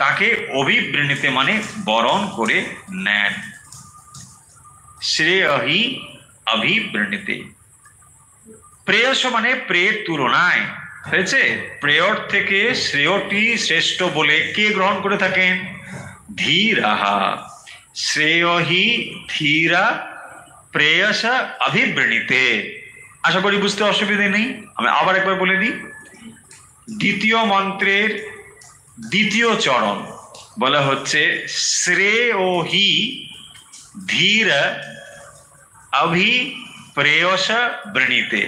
তাকে অভিবৃণীতে মানে বরণ করে নেন। শ্রেয়হি অভিবৃণীতে। প্রেয়স মানে প্রেয়ের তুলনায়, হয়েছে? প্রেয়র থেকে শ্রেয়টি শ্রেষ্ঠ বলে কে গ্রহণ করে থাকেন? ধীরাহা। শ্রেয়হি ধীরা প্রেয়স অভিবৃণীতে। আশা করি বুঝতে অসুবিধে নেই। আমি আবার একবার বলে দিই, দ্বিতীয় মন্ত্রের দ্বিতীয় চরণ বলা হচ্ছে শ্রেয়হি ধীর অভিপ্রেয়স বৃণীতে।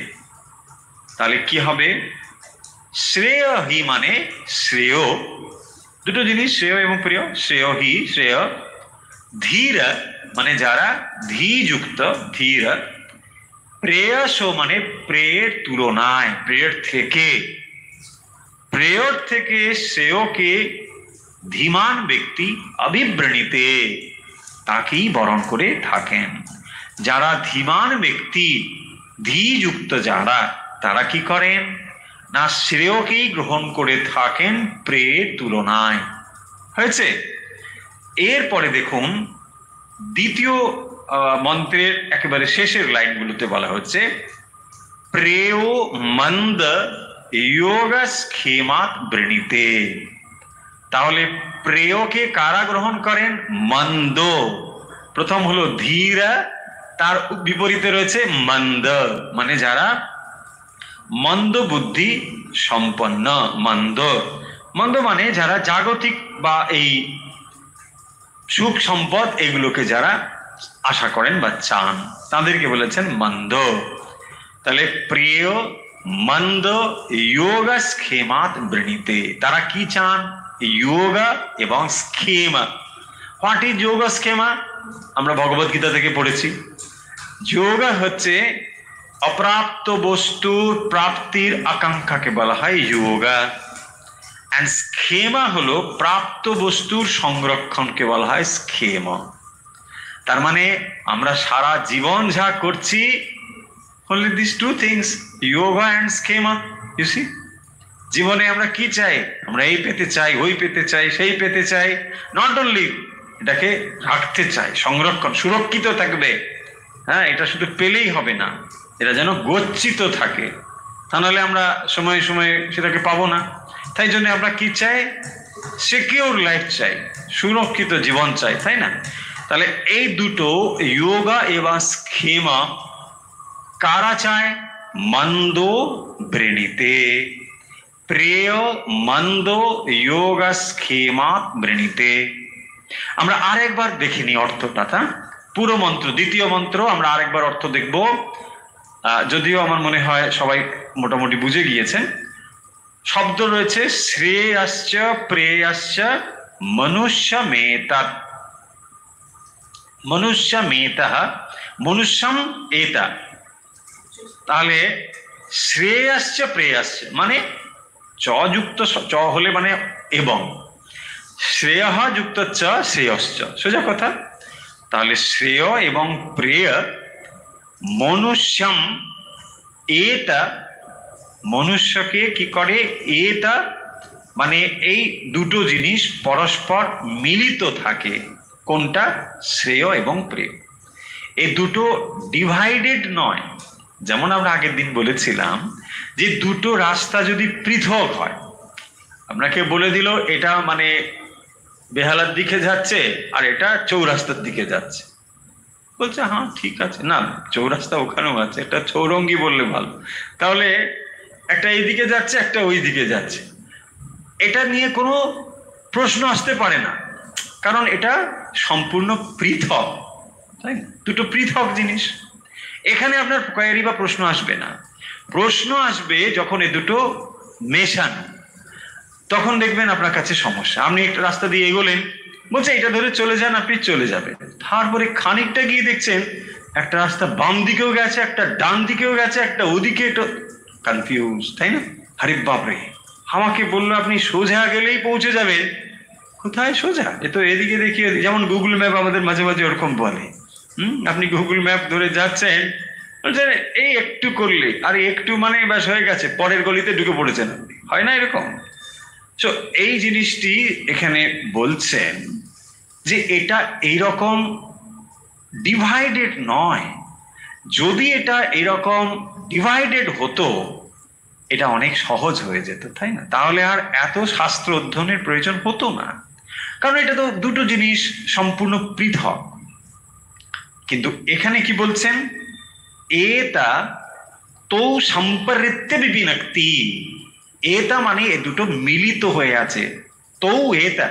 তাহলে কি হবে? শ্রেয়হি মানে শ্রেয়, দুটো জিনিস, শ্রেয় এবং প্রিয়। শ্রেয়হি শ্রেয়, ধীর মানে যারা ধীযুক্ত, ধীর। প্রেয়স মানে প্রেয়ের তুলনায়, প্রেয়ের থেকে, প্রেয়র থেকে শ্রেয়কে ধীমান ব্যক্তি অভিবৃণীতে তাকেই বরণ করে থাকেন। যারা ধীমান ব্যক্তি, ধীযুক্ত যারা, তারা কি করেন না শ্রেয়কেই গ্রহণ করে থাকেন প্রেয়ের তুলনায়। হয়েছে? এরপরে দেখুন দ্বিতীয় মন্ত্রের একেবারে শেষের লাইনগুলোতে বলা হচ্ছে প্রেয় মন্দ যোগ স্খেমাত বৃণীতে। তাহলে প্রেয়কে কারা গ্রহণ করেন? মন্দ। প্রথম হলো ধীর, তার বিপরীতে রয়েছে মন্দ, মানে যারা মন্দ বুদ্ধি সম্পন্ন। মন্দ, মন্দ মানে যারা জাগতিক বা এই সুখ সম্পদ এগুলোকে যারা আশা করেন বা চান, তাদেরকে বলেছেন মন্দ। তাহলে প্রিয় মন্দ যোগ স্খেমাত বৃণীতে। তারা কি চান? যোগা এবং স্খেমা। হোয়াট ইজ যোগ স্খেমা? আমরা ভগবত গীতা থেকে পড়েছি। যোগা হচ্ছে অপ্রাপ্ত বস্তুর প্রাপ্তির আকাঙ্ক্ষাকে বলা হয় যোগা, এন্ড স্খেমা হলো প্রাপ্ত বস্তুর সংরক্ষণকে বলা হয় স্খেমা। তার মানে আমরা সারা জীবন যা করছি, only these two things, yoga and schema, you see? জীবনে আমরা কি চাই? আমরা এই পেতে চাই, ওই পেতে চাই, সেই পেতে চাই। নট অনলি এটাকে রাখতে চাই, সংরক্ষণ, সুরক্ষিত থাকবে। হ্যাঁ, এটা শুধু পেলেই হবে না, এটা যেন গচ্ছিত থাকে, তা নাহলে আমরা সময়ে সময়ে সেটাকে পাবো না। তাই জন্য আমরা কি চাই? সিকিউর লাইফ চাই, সুরক্ষিত জীবন চাই, তাই না? তাহলে এই দুটো যোগা এবং স্খেমা কারা চায়? মন্দ বৃণীতে। প্রেয় মন্দ যোগ স্খেমাত বৃণীতে। আমরা আরেকবার দেখিনি অর্থটা, তা পুরো মন্ত্র, দ্বিতীয় মন্ত্র আমরা আরেকবার অর্থ দেখব। যদিও আমার মনে হয় সবাই মোটামুটি বুঝে গিয়েছেন। শব্দ রয়েছে শ্রেয়াশ্চ প্রেয়াশ্চ মনুষ্যমেতৎ। মনুষ্যমেতঃ, মনুষ্যম এতা। তাহলে শ্রেয়াশ্চ প্রেয়াশ্চ মানে চ যুক্ত, চ হলে মানে এবং, শ্রেয় যুক্ত চ শ্রেয়শ্চ, সোজা কথা। তাহলে শ্রেয় এবং প্রেয় মনুষ্যম এটা, মনুষ্যকে কি করে? এটা মানে এই দুটো জিনিস পরস্পর মিলিত থাকে। কোনটা? শ্রেয় এবং প্রেয়। এই দুটো ডিভাইডেড নয়। যেমন আমরা আগের দিন বলেছিলাম যে দুটো রাস্তা যদি পৃথক হয়, আপনাকে বলে দিল এটা মানে বেহালার দিকে যাচ্ছে আর এটা চৌরাস্তার দিকে যাচ্ছে, বলছে হ্যাঁ ঠিক আছে, না চৌরাস্তা ওখানেও আছে, এটা চৌরঙ্গি বললে ভালো। তাহলে একটা এইদিকে যাচ্ছে, একটা ওই দিকে যাচ্ছে, এটা নিয়ে কোনো প্রশ্ন আসতে পারে না, কারণ এটা সম্পূর্ণ পৃথক, তাই না? দুটো পৃথক জিনিস। এখানে আপনার কোয়েরি বা প্রশ্ন আসবে না। প্রশ্ন আসবে যখন এ দুটো মেশানো, তখন দেখবেন আপনার কাছে সমস্যা। আপনি একটা রাস্তা দিয়ে এগোলেন, বলছে এটা ধরে চলে যান, আপনি চলে যাবে। তারপরে খানিকটা গিয়ে দেখছেন একটা রাস্তা বাম দিকেও গেছে, একটা ডান দিকেও গেছে, একটা ওদিকে, একটু কনফিউজ, তাই না? আরে বাপরে, আমাকে বললো আপনি সোজা গেলেই পৌঁছে যাবেন। কোথায় সোজা? এ তো এদিকে দেখিয়ে, যেমন গুগল ম্যাপ আমাদের মাঝে মাঝে ওরকম বলে। আপনি গুগল ম্যাপ ধরে যাচ্ছেন, বলছেন এই একটু করলে, আর একটু মানে ব্যাস হয়ে গেছে, পরের গলিতে ঢুকে পড়েছেন আপনি, হয় না এরকম? তো এই জিনিসটি এখানে বলছেন যে এটা এইরকম ডিভাইডেড নয়। যদি এটা এরকম ডিভাইডেড হতো, এটা অনেক সহজ হয়ে যেত, তাই না? তাহলে আর এত শাস্ত্র অধ্যয়নের প্রয়োজন হতো না, কারণ এটা তো দুটো জিনিস সম্পূর্ণ পৃথক। কিন্তু এখানে কি বলছেন? এটা তো সম্পর্রিত্য বিবিনক্তি, এটা মানে এ দুটো মিলিত হয়ে আছে। তো এটা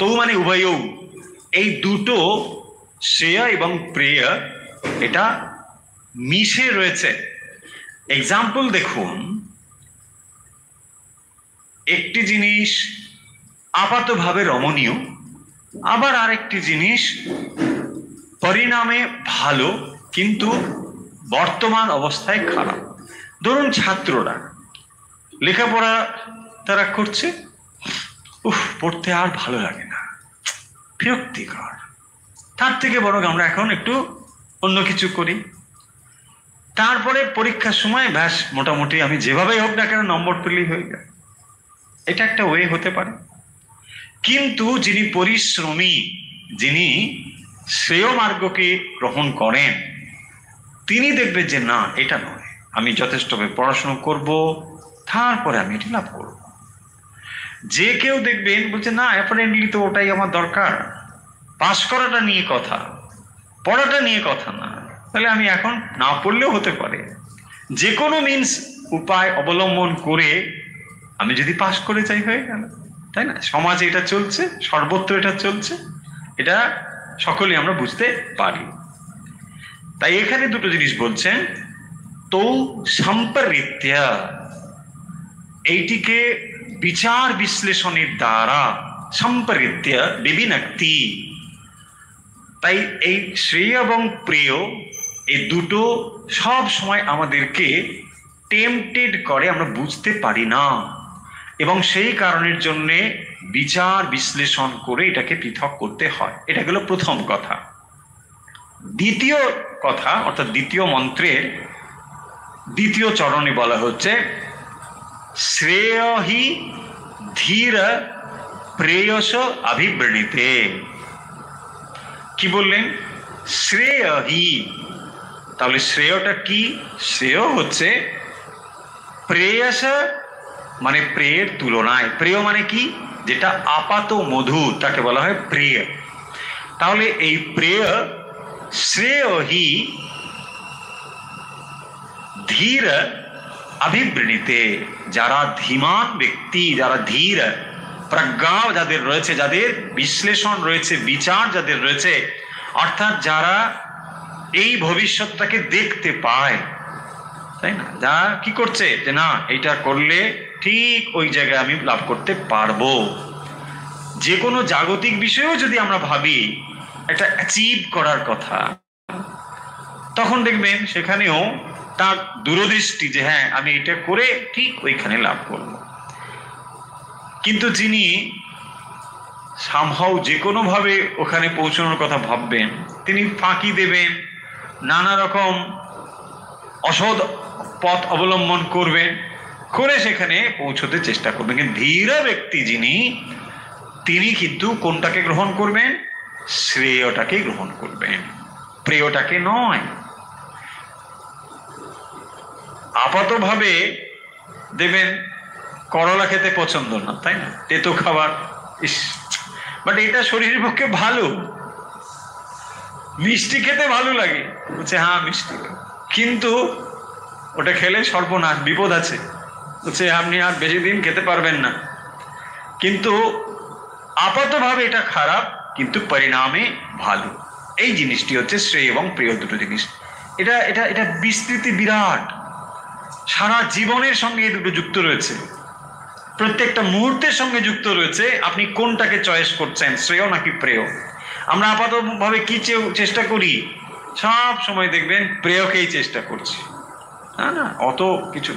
তো মানে উভয়, এই দুটো শ্রেয় এবং প্রেয় এটা মিশে রয়েছে। এক্সাম্পল দেখুন, একটি জিনিস আপাতভাবে রমণীয়, আবার আরেকটি জিনিস পরিণামে ভালো কিন্তু বর্তমান অবস্থায় খারাপ। ধরুন ছাত্ররা লেখাপড়া তারা করছে, পড়তে আর ভালো লাগে না, বিরক্তিকর, তার থেকে বরং আমরা এখন একটু অন্য কিছু করি। তারপরে পরীক্ষার সময় ব্যাস মোটামুটি আমি যেভাবেই হোক না কেন নম্বর পেলেই হয়ে যায়। এটা একটা ওয়ে হতে পারে। কিন্তু যিনি পরিশ্রমী, যিনি শ্রেয় মার্গকে গ্রহণ করেন, তিনি দেখবেন যে না, এটা নয়, আমি যথেষ্টভাবে পড়াশোনা করব, তারপরে আমি এটি লাভ করব। যে কেউ দেখবেন বলছে না, অ্যাপারেন্টলি তো ওটাই আমার দরকার, পাস করাটা নিয়ে কথা, পড়াটা নিয়ে কথা না, তাহলে আমি এখন না পড়লেও হতে পারে, যে কোনো মিনস উপায় অবলম্বন করে আমি যদি পাস করে যাই হয়ে গেল, তাই না? সমাজে এটা চলছে, সর্বত্র এটা চলছে, এটা সকলে আমরা বুঝতে পারি। তাই এখানে দুটো জিনিস বলছেন, তো সম্পর্রিত্যা, এইটিকে বিচার বিশ্লেষণের দ্বারা, সম্পর্রিত্যা বিবিনক্তি। তাই এই শ্রেয় এবং প্রেয় এই দুটো সব সময় আমাদেরকে টেম্পটেড করে, আমরা বুঝতে পারি না, এবং সেই কারণের জন্যে বিচার বিশ্লেষণ করে এটাকে পৃথক করতে হয়। এটা গেল প্রথম কথা। দ্বিতীয় কথা, অর্থাৎ দ্বিতীয় মন্ত্রের দ্বিতীয় চরণে বলা হচ্ছে, শ্রেয় হি ধীর প্রেয়স অভিবৃণীতে। কি বললেন? শ্রেয় হি। তাহলে শ্রেয়টা কি? শ্রেয় হচ্ছে প্রেয়স, মানে প্রেয়ের তুলনায়। প্রেয় মানে কি? যেটা আপাত মধু, তাকে বলা হয় প্রেয়। তাহলে এই প্রেয় শ্রেয় হি ধীর অভিবৃণীতে, যারা ধীমান ব্যক্তি, যারা ধীর প্রজ্ঞা যাদের রয়েছে, যাদের বিশ্লেষণ রয়েছে, বিচার যাদের রয়েছে, অর্থাৎ যারা এই ভবিষ্যৎটাকে দেখতে পায়, তাই না? যারা কি করছে যে না, এটা করলে ঠিক ওই জায়গায় আমি লাভ করতে পারবো। যে কোনো জাগতিক বিষয়েও যদি আমরা ভাবি একটা অ্যাচিভ করার কথা, তখন দেখবেন সেখানেও তার দূরদৃষ্টি যে হ্যাঁ, আমি এটা করে ঠিক ওইখানে লাভ করব। কিন্তু যিনি সামহাও যে কোনোভাবে ওখানে পৌঁছানোর কথা ভাববেন, তিনি ফাঁকি দেবেন, নানা রকম অসৎ পথ অবলম্বন করবেন, করে সেখানে পৌঁছতে চেষ্টা করবেন। কিন্তু ধীর ব্যক্তি যিনি, তিনি কিন্তু কোনটাকে গ্রহণ করবেন? শ্রেয়টাকে গ্রহণ করবেন, প্রেয়টাকে নয়। আপাতভাবে দেবেন করলা খেতে পছন্দ না, তাই না? তেতো খাবার, ইস, বাট এটা শরীরের পক্ষে ভালো। মিষ্টি খেতে ভালো লাগে, বলছে হ্যাঁ মিষ্টি, কিন্তু ওটা খেলে সর্বনাশ, বিপদ আছে, বলছে আপনি আর বেশি দিন খেতে পারবেন না। কিন্তু আপাতভাবে এটা খারাপ, কিন্তু পরিণামে ভালো। এই জিনিসটি হচ্ছে শ্রেয় এবং প্রিয় দুটো জিনিস। এটা এটা এটা বিস্তৃতি বিরাট, সারা জীবনের সঙ্গে এই দুটো যুক্ত রয়েছে, প্রত্যেকটা মুহূর্তের সঙ্গে যুক্ত রয়েছে। আপনি কোনটাকে চয়েস করছেন, শ্রেয় নাকি প্রেয়? আমরা আপাতভাবে কি চেষ্টা করি? সব সময় দেখবেন প্রেয়কেই চেষ্টা করছি, না অত কিছু,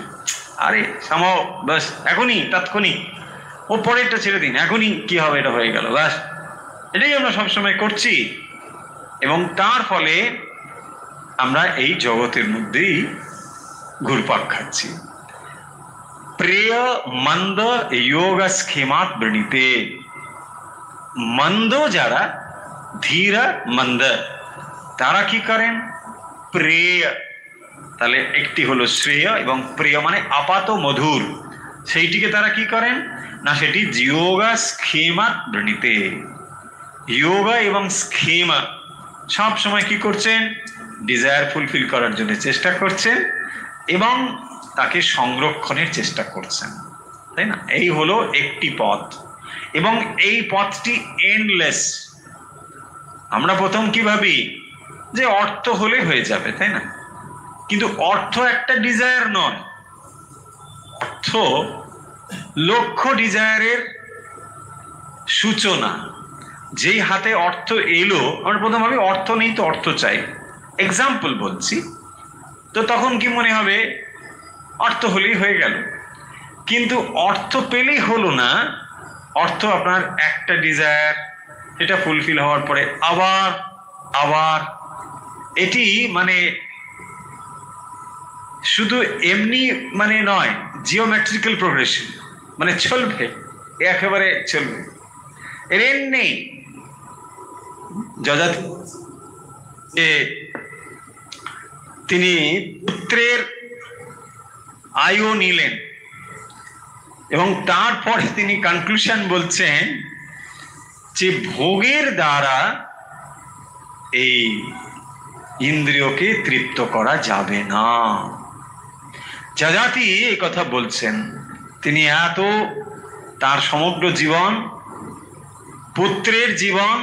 আরে সামাও বাস, এখনই তাৎক্ষণিক, ও পরেরটা ছেড়ে দিন, এখনই কি হবে এটা হয়ে গেল, বাস, এটাই আমরা সবসময় করছি। এবং তার ফলে আমরা এই জগতের মধ্যেই ঘুরপাক খাচ্ছি। প্রেয় মন্দ যোগ স্খেমাত বৃণীতে। মন্দ যারা, ধীর মন্দ, তারা কি করেন? প্রেয়। তাহলে একটি হলো শ্রেয় এবং প্রেয় মানে আপাত মধুর, সেইটিকে তারা কি করেন না, সেটি যোগা স্খেমাত বৃণীতে। যোগা এবং স্খেমা সব সময় কি করছেন? ডিজায়ার ফুলফিল করার জন্য চেষ্টা করছেন এবং তাকে সংরক্ষণের চেষ্টা করছেন, তাই না? এই হলো একটি পথ এবং এই পথটি এন্ডলেস। আমরা প্রথম কি ভাবি যে অর্থ হলে হয়ে যাবে, তাই না? কিন্তু অর্থ একটা ডিজায়ার নয়, অর্থ লক্ষ্য ডিজায়ারের সূচনা। যেই হাতে অর্থ এলো, আমরা প্রথম ভাবি অর্থ নেই তো অর্থ চাই, এক্সাম্পল বলছি, তো তখন কি মনে হবে অর্থ হলেই হয়ে গেল। কিন্তু অর্থ পেলেই হলো না, অর্থ আপনার একটা ডিজায়ার, এটা ফুলফিল হওয়ার পরে আবার আবার, এটি মানে শুধু এমনি মানে নয়, জিওমেট্রিক্যাল প্রোগ্রেশন, মানে চলবে, একেবারে চলবে, এর এন্ড নেই। যজাতি তিনি পুত্রের আয়ু নিলেন এবং তারপরে তিনি কনক্লুশন বলছেন যে ভোগের দ্বারা এই ইন্দ্রিয়কে তৃপ্ত করা যাবে না। যজাতি এই কথা বলছেন, তিনি এত তার সমগ্র জীবন পুত্রের জীবন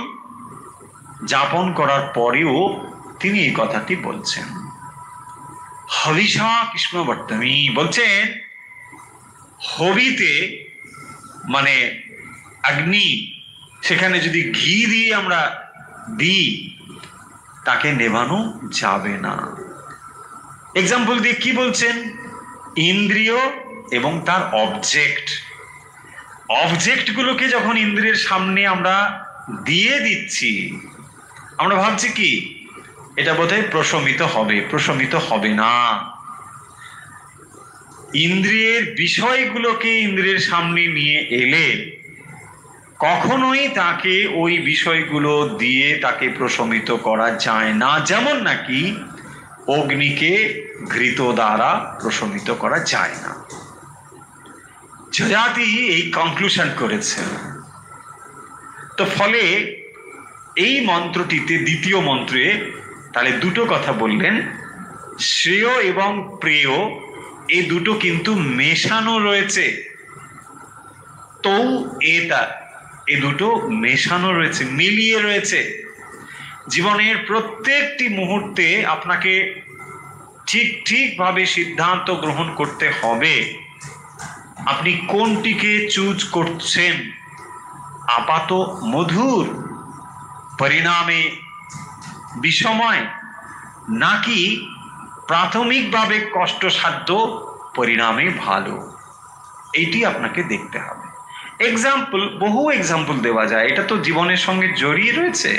যাপন করার পরেও তিনি এই কথাটি বলছেন। হবিষা কৃষ্ণবর্তমী বলছেন, হবিতে মানে অগ্নি, সেখানে যদি ঘি দিয়ে আমরা দিই তাকে নেভানো যাবে না। এক্সাম্পল দিয়ে কি বলছেন? ইন্দ্রিয় এবং তার অবজেক্টগুলোকে যখন ইন্দ্রিয়ের সামনে আমরা দিয়ে দিচ্ছি, আমরা ভাবছি কি এটা বোধহয় প্রশমিত হবে না। ইন্দ্রিয়ের বিষয়গুলোকে ইন্দ্রিয়ের সামনে নিয়ে এলে কখনোই তাকে ওই বিষয়গুলো দিয়ে তাকে প্রশমিত করা যায় না, যেমন নাকি অগ্নিকে ঘৃত দ্বারা প্রশমিত করা যায় না। যজাতি এই কনক্লুশন করেছেন। তো ফলে এই মন্ত্রটিতে, দ্বিতীয় মন্ত্রে তাহলে দুটো কথা বললেন, শ্রেয় এবং প্রেয়, এই দুটো কিন্তু মেশানো রয়েছে। তো এ দুটো মেশানো রয়েছে, মিলিয়ে রয়েছে। জীবনের প্রত্যেকটি মুহূর্তে আপনাকে ঠিকভাবে সিদ্ধান্ত গ্রহণ করতে হবে আপনি কোনটিকে চুজ করছেন, আপাত মধুর পরিণামে বিষময়, নাকি প্রাথমিকভাবে কষ্টসাধ্য পরিণামে ভালো। এইটি আপনাকে দেখতে হবে। বহু এক্সাম্পল দেওয়া যায়, এটা তো জীবনের সঙ্গে জড়িয়ে রয়েছে,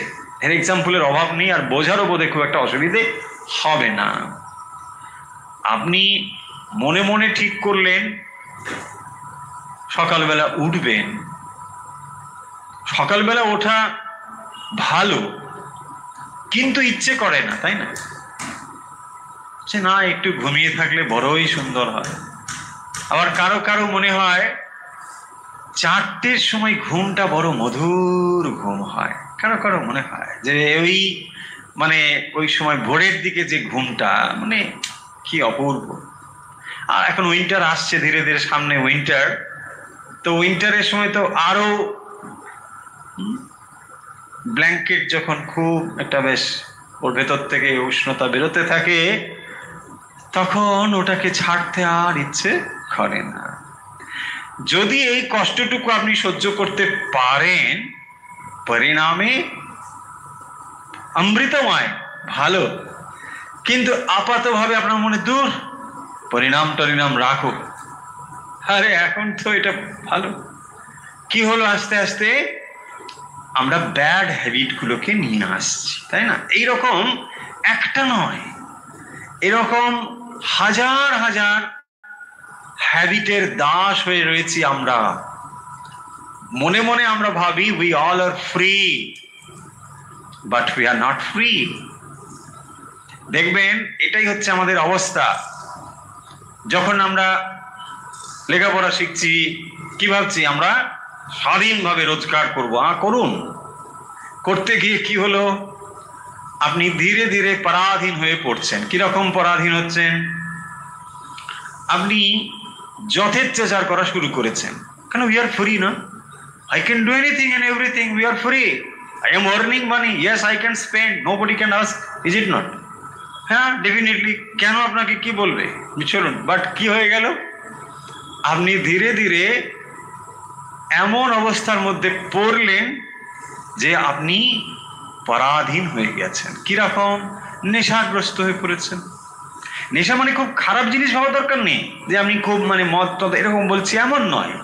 এর এক্সাম্পলের অভাব নেই, আর বোঝারও বোধে খুব একটা অসুবিধে হবে না। আপনি মনে মনে ঠিক করলেন সকালবেলা উঠবেন, সকালবেলা ওঠা ভালো, কিন্তু ইচ্ছে করে না, তাই না? সে না একটু ঘুমিয়ে থাকলে বড়ই সুন্দর হয়। আবার কারো মনে হয় 4টের সময় ঘুমটা বড় মধুর ঘুম হয়, কারো মনে হয় যে ওই সময় ভোরের দিকে যে ঘুমটা মানে কি অপূর্ব। আর এখন উইন্টার আসছে ধীরে ধীরে, সামনে উইন্টার, তো উইন্টারের সময় তো আরো ব্ল্যাঙ্কেট যখন খুব একটা বেশ ওর ভেতর থেকে উষ্ণতা বেরোতে থাকে, তখন ওটাকে ছাড়তে আর ইচ্ছে করে না। যদি এই কষ্টটুকু আপনি সহ্য করতে পারেন, পরিণামে অমৃতময় ভালো। কিন্তু আপাতভাবে আপনার মনে দূর, পরিণাম রাখো, আরে এখন তো এটা ভালো। কি হলো? আস্তে আস্তে আমরা ব্যাড হ্যাবিট গুলোকে নিয়ে আসছি, তাই না? এইরকম একটা নয়, এরকম হাজার হাজার হ্যাবিটের দাস হয়ে রয়েছি আমরা। মনে মনে আমরা ভাবি we all are free, but we are not free. দেখবেন এটাই হচ্ছে আমাদের অবস্থা। যখন আমরা লেখাপড়া শিখছি কি ভাবছি আমরা স্বাধীনভাবে রোজগার করবো। করুন, করতে গিয়ে কি হলো, আপনি ধীরে ধীরে পরাধীন হয়ে পড়ছেন। কিরকম পরাধীন হচ্ছেন, আপনি যথেচ্ছাচার করা শুরু করেছেন। কেন, উই আর ফ্রি না, I can do anything and everything, we are free, I am earning money, yes I can spend, nobody can ask, is it not? হ্যাঁ ডেফিনেটলি, কেন আপনাকে কি বলবে, চলুন। বাট কি হয়ে গেল, আপনি ধীরে ধীরে এমন অবস্থার মধ্যে পড়লেন যে আপনি পরাধীন হয়ে গেছেন। কিরকম, নেশাগ্রস্ত হয়ে পড়েছেন। নেশা মানে খুব খারাপ জিনিস হওয়া দরকার নেই যে আপনি খুব মানে মদ টদ এরকম বলছি, এমন নয়।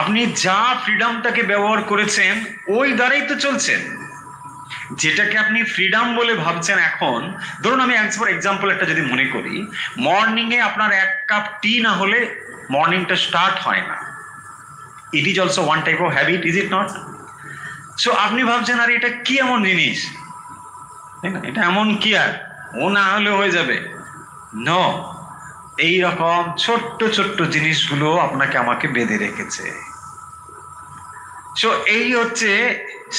আপনি যা ফ্রিডমটাকে ব্যবহার করেছেন ওই দ্বারাই তো চলছেন। যেটাকে আপনি ফ্রিডম বলে ভাবছেন এখন, ধরুন আমি এক্সাম্পল একটা যদি মনে করি, মর্নিং এ আপনার 1 কাপ টি না হলে মর্নিংটা স্টার্ট হয় না। It is also one type of habit, is it not? So আপনি ভাবছেন আর এটা কি এমন জিনিস, তাই না, এটা এমন কি আর ও না হলে হয়ে যাবে। নো, এই রকম ছোট্ট ছোট্ট জিনিসগুলো আপনাকে আমাকে বেঁধে রেখেছে। সো এই হচ্ছে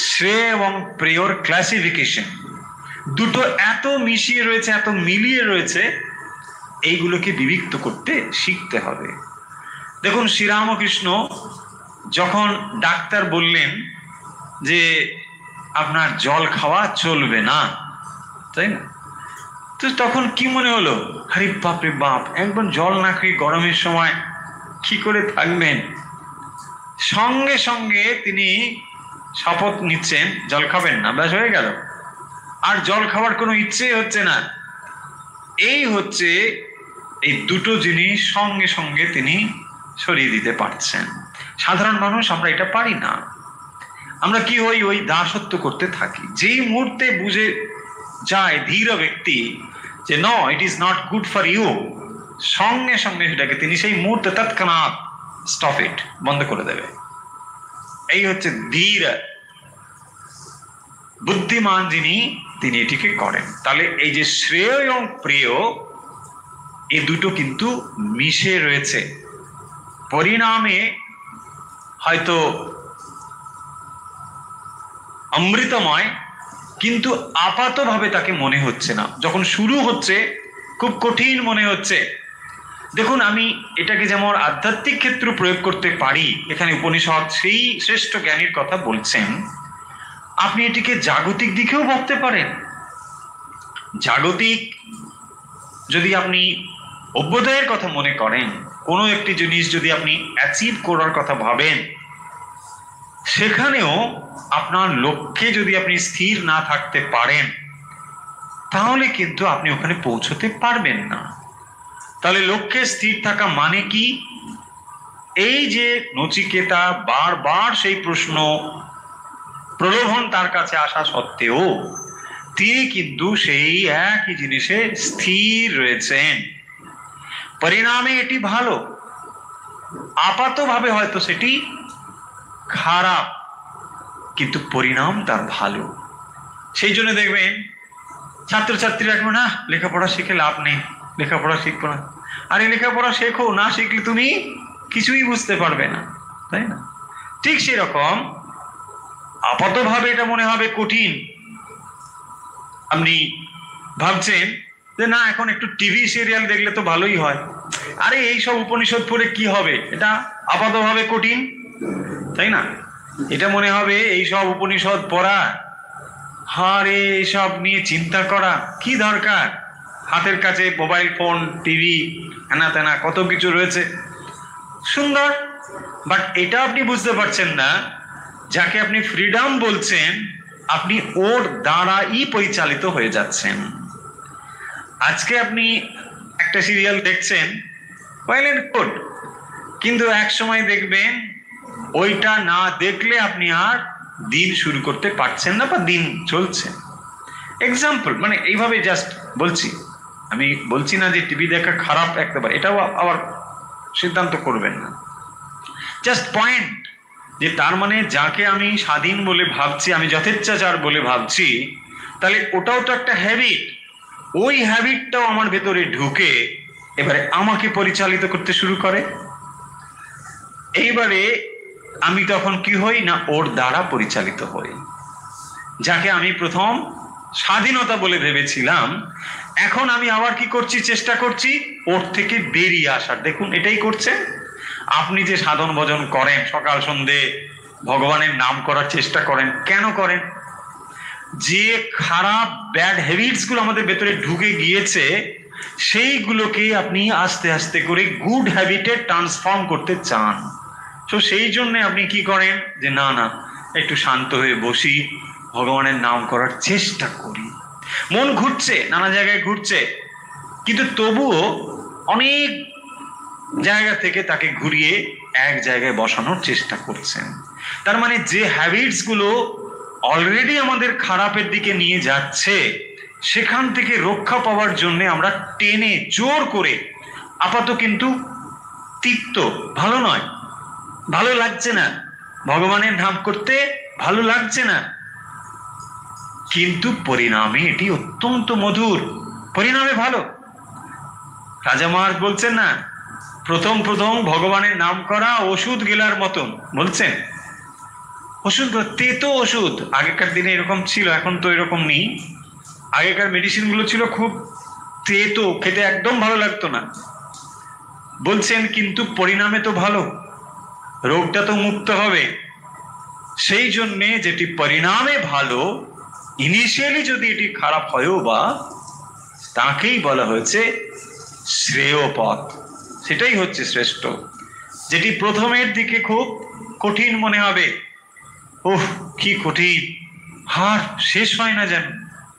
শ্রেয় এবং প্রেয়র ক্লাসিফিকেশন। দুটো এত মিশিয়ে রয়েছে, এত মিলিয়ে রয়েছে, এইগুলোকে বিভক্ত করতে শিখতে হবে। দেখুন শ্রীরামকৃষ্ণ যখন ডাক্তার বললেন যে আপনার জল খাওয়া চলবে না, তাই না, তো তখন কি মনে হলো, আরে বাপরে বাপ, একদম জল না খেয়ে গরমের সময় কি করে থাকবেন। সঙ্গে সঙ্গে তিনি শপথ নিচ্ছেন জল খাবেন না, ব্যাস হয়ে গেল, আর জল খাওয়ার কোনো ইচ্ছে হচ্ছে না। এই হচ্ছে এই দুটো জিনিস সঙ্গে সঙ্গে তিনি সরিয়ে দিতে পারছেন। সাধারণ মানুষ আমরা এটা পারি না। আমরা কি হই, ওই দাসত্ব করতে থাকি। যেই মুহূর্তে বুঝে যায় ধীর ব্যক্তি যে no, it is not good for you, সঙ্গে সঙ্গে সেটাকে তিনি সেই মুহূর্তে তৎক্ষণাৎ স্টপ ইট, বন্ধ করে দেবে। এই হচ্ছে ধীর বুদ্ধিমান যিনি, তিনি এটিকে করেন। তাহলে এই যে শ্রেয় এবং প্রিয়, এই দুটো কিন্তু মিশে রয়েছে। পরিণামে হয়তো অমৃতময়, কিন্তু আপাতভাবে তাকে মনে হচ্ছে না। যখন শুরু হচ্ছে খুব কঠিন মনে হচ্ছে। দেখুন আমি এটাকে যেমন আধ্যাত্মিক ক্ষেত্রে প্রয়োগ করতে পারি, এখানে উপনিষদ সেই শ্রেষ্ঠ জ্ঞানীর কথা বলছেন, আপনি এটিকে জাগতিক দিকেও ভাবতে পারেন। জাগতিক যদি আপনি অভ্যুদয়ের কথা মনে করেন, কোনো একটি জিনিস যদি আপনি অ্যাচিভ করার কথা ভাবেন, সেখানেও আপনার লক্ষ্যে যদি আপনি স্থির না থাকতে পারেন, তাহলে কিন্তু আপনি ওখানে পৌঁছতে পারবেন না। তাহলে লক্ষ্যে স্থির থাকা মানে কি? এই যে নচিকেতা বারবার সেই প্রশ্ন, প্রলোভন তার কাছে আসা সত্ত্বেও তিনি কিন্তু সেই একই জিনিসে স্থির রয়েছেন। পরিণামে এটি ভালো, আপাতভাবে হয়তো সেটি খারাপ, কিন্তু পরিণাম তার ভালো। সেই জন্য দেখবেন ছাত্রছাত্রীরা এখন না, লেখাপড়া শিখে লাভ নেই, লেখাপড়া শিখবো না। আরে লেখাপড়া শেখো, না শিখলে তুমি কিছুই বুঝতে পারবে না, তাই না? ঠিক সেরকম আপাতভাবে এটা মনে হবে কঠিন। আপনি ভাবছেন যে না, এখন একটু টিভি সিরিয়াল দেখলে তো ভালোই হয়। আরে এই সব উপনিষদ পড়ে কি হবে, এটা আপাতভাবে কঠিন, তাই না? এটা মনে হবে এই সব উপনিষদ পড়া, আরে এইসব নিয়ে চিন্তা করা কি দরকার, হাতের কাছে মোবাইল ফোন, টিভি, হেনা তেনা কত কিছু রয়েছে, সুন্দর। বাট এটা আপনি বুঝতে পারছেন না, যাকে আপনি ফ্রিডম বলছেন, আপনি ওর দ্বারাই পরিচালিত হয়ে যাচ্ছেন। আজকে আপনি একটা সিরিয়াল দেখছেন, ওয়েল এন্ড গুড, কিন্তু এক সময় দেখবেন ওইটা না দেখলে আপনি আর দিন শুরু করতে পারছেন না, বা দিন চলছে। এক্সাম্পল, মানে এইভাবে জাস্ট বলছি, আমি বলছি না যে টিভি দেখা খারাপ একেবারে, এটাও আবার সিদ্ধান্ত করবেন না। জাস্ট পয়েন্ট, যে তার মানে যাকে আমি স্বাধীন বলে ভাবছি, আমি যথেচ্ছাচার বলে ভাবছি, তাহলে ওটাও তো একটা হ্যাবিট। ওই হ্যাবিটটাও আমার ভেতরে ঢুকে এবারে আমাকে পরিচালিত করতে শুরু করে। এইবারে আমি তখন কি হই না, ওর দ্বারা পরিচালিত হই। যাকে আমি প্রথম স্বাধীনতা বলে ভেবেছিলাম, এখন আমি আবার কি করছি, চেষ্টা করছি ওর থেকে বেরিয়ে আসার। দেখুন এটাই করছেন আপনি, যে সাধন ভজন করেন, সকাল সন্ধে ভগবানের নাম করার চেষ্টা করেন, কেন করেন? যে খারাপ ব্যাড হ্যাবিটস গুলো আমাদের ভেতরে ঢুকে গিয়েছে, সেইগুলোকে আপনি আস্তে আস্তে করে গুড হ্যাবিটে ট্রান্সফর্ম করতে চান। তো সেই জন্য আপনি কি করেন, যে না না একটু শান্ত হয়ে বসি, ভগবানের নাম করার চেষ্টা করি। মন ঘুরছে, নানা জায়গায় ঘুরছে, কিন্তু তবুও অনেক জায়গা থেকে তাকে ঘুরিয়ে এক জায়গায় বসানোর চেষ্টা করছেন। তার মানে যে হ্যাবিটস গুলো অলরেডি আমাদের খারাপের দিকে নিয়ে যাচ্ছে, সেখান থেকে রক্ষা পাওয়ার জন্য আমরা টেনে জোর করে, আপাতত কিন্তু তিক্ত, ভালো নয়, ভালো লাগছে না, ভগবানের নাম করতে ভালো লাগছে না, কিন্তু পরিণামে এটি অত্যন্ত মধুর, পরিণামে ভালো। রাজা মহারাজ বলছেন না, প্রথম প্রথম ভগবানের নাম করা ওষুধ গেলার মতন, বলছেন ওষুধ, তেতো ওষুধ। আগেকার দিনে এরকম ছিল, এখন তো এরকম নেই। আগেকার মেডিসিন গুলো ছিল খুব তেতো, খেতে একদম ভালো লাগতো না। বলছেন কিন্তু পরিণামে তো ভালো, রোগটা তো মুক্ত হবে। সেই জন্যে যেটি পরিণামে ভালো, ইনিশিয়ালি যদি এটি খারাপ হয়ও বা, তাকেই বলা হয়েছে শ্রেয় পথ, সেটাই হচ্ছে শ্রেষ্ঠ। যেটি প্রথমের দিকে খুব কঠিন মনে হবে, ওহ কি কঠিন, আর শেষ হয় না যেন,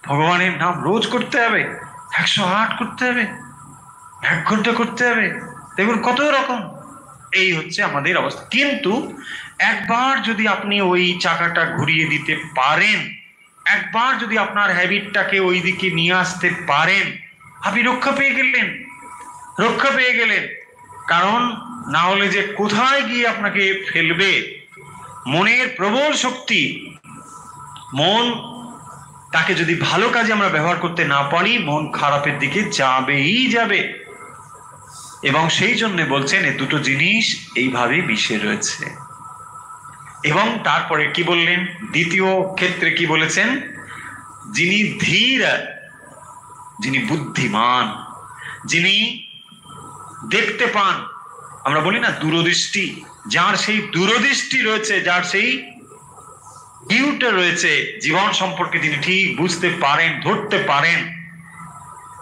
ভগবানের নাম রোজ করতে হবে, 108 করতে হবে, 1 ঘন্টা করতে হবে, দেখুন কত রকম, এই হচ্ছে আমাদের অবস্থা। কিন্তু একবার যদি আপনি ওই চাকাটা ঘুরিয়ে দিতে পারেন, একবার যদি আপনার হ্যাবিটটাকে ওই দিকে নিয়ে আসতে পারেন, আপনি রক্ষা পেয়ে গেলেন, রক্ষা পেয়ে গেলেন। কারণ না হলে যে কোথায় গিয়ে আপনাকে ফেলবে, মনের প্রবল শক্তি, মন তাকে যদি ভালো কাজে আমরা ব্যবহার করতে না পারি, মন খারাপের দিকে যাবেই যাবে। এবং সেই জন্য বলছেন এই দুটো জিনিস এইভাবে মিশে রয়েছে। এবং তারপরে কি বললেন, দ্বিতীয় ক্ষেত্রে কি বলেছেন, যিনি ধীর, যিনি বুদ্ধিমান, যিনি দেখতে পান, আমরা বলি না দূরদৃষ্টি, যার সেই দূরদৃষ্টি রয়েছে, যার সেই ভিউটা রয়েছে জীবন সম্পর্কে, তিনি ঠিক বুঝতে পারেন, ধরতে পারেন,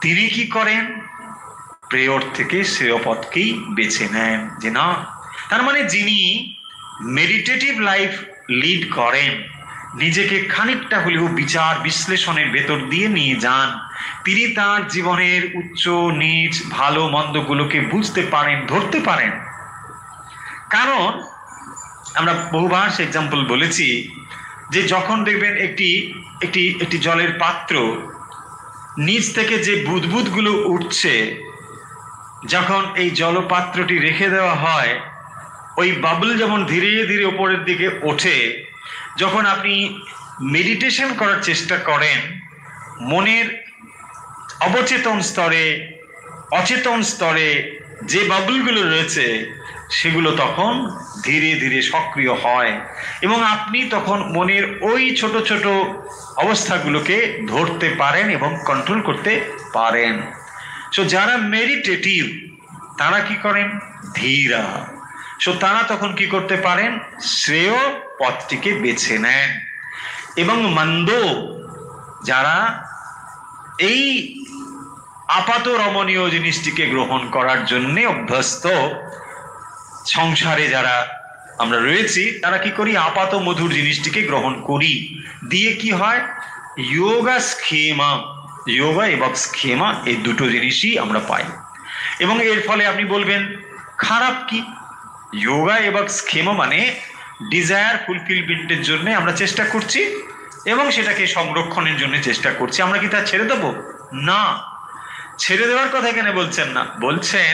তিনি কি করেন, প্রেয়র থেকে শ্রেয় পথকেই বেছে নেন। যে না, তার মানে যিনি মেডিটেটিভ লাইফ লিড করেন, নিজেকে খানিকটা হলেও বিচার বিশ্লেষণের ভেতর দিয়ে নিয়ে যান, তিনি তার জীবনের উচ্চ নিচ ভালো মন্দগুলোকে বুঝতে পারেন, ধরতে পারেন। কারণ আমরা বহুবার সে এক্সাম্পল বলেছি, যে যখন দেখবেন একটি জলের পাত্র, নিচ থেকে যে বুদবুদ গুলো উঠছে, যখন এই জলপাত্রটি রেখে দেওয়া হয়, ওই বাবল যেমন ধীরে ধীরে উপরের দিকে ওঠে, যখন আপনি মেডিটেশন করার চেষ্টা করেন, মনের অবচেতন স্তরে, অচেতন স্তরে যে বাবলগুলো রয়েছে, সেগুলো তখন ধীরে ধীরে সক্রিয় হয়, এবং আপনি তখন মনের ওই ছোট ছোট অবস্থাগুলোকে ধরতে পারেন এবং কন্ট্রোল করতে পারেন। সো যারা মেডিটেটিভ, তারা কি করেন, ধীরা, সো তারা তখন কি করতে পারেন, শ্রেয় পথটিকে বেছে নেন। এবং মন্দ, যারা এই আপাত রমণীয় জিনিসটিকে গ্রহণ করার জন্য অভ্যস্ত, সংসারে যারা আমরা রয়েছি, তারা কি করি, আপাত মধুর জিনিসটিকে গ্রহণ করি, দিয়ে কি হয়, যোগা স্কেমা, যোগা এবং স্কেমা, এই দুটো জিনিসই আমরা পাই। এবং এর ফলে আপনি বলবেন খারাপ কি, যোগা এবং স্কেমা মানে ডিজায়ার ফুলফিলমেন্টের জন্য আমরা চেষ্টা করছি এবং সেটাকে সংরক্ষণের জন্য চেষ্টা করছি, আমরা কি তা ছেড়ে দেবো? না, ছেড়ে দেওয়ার কথা এখানে বলছেন না, বলছেন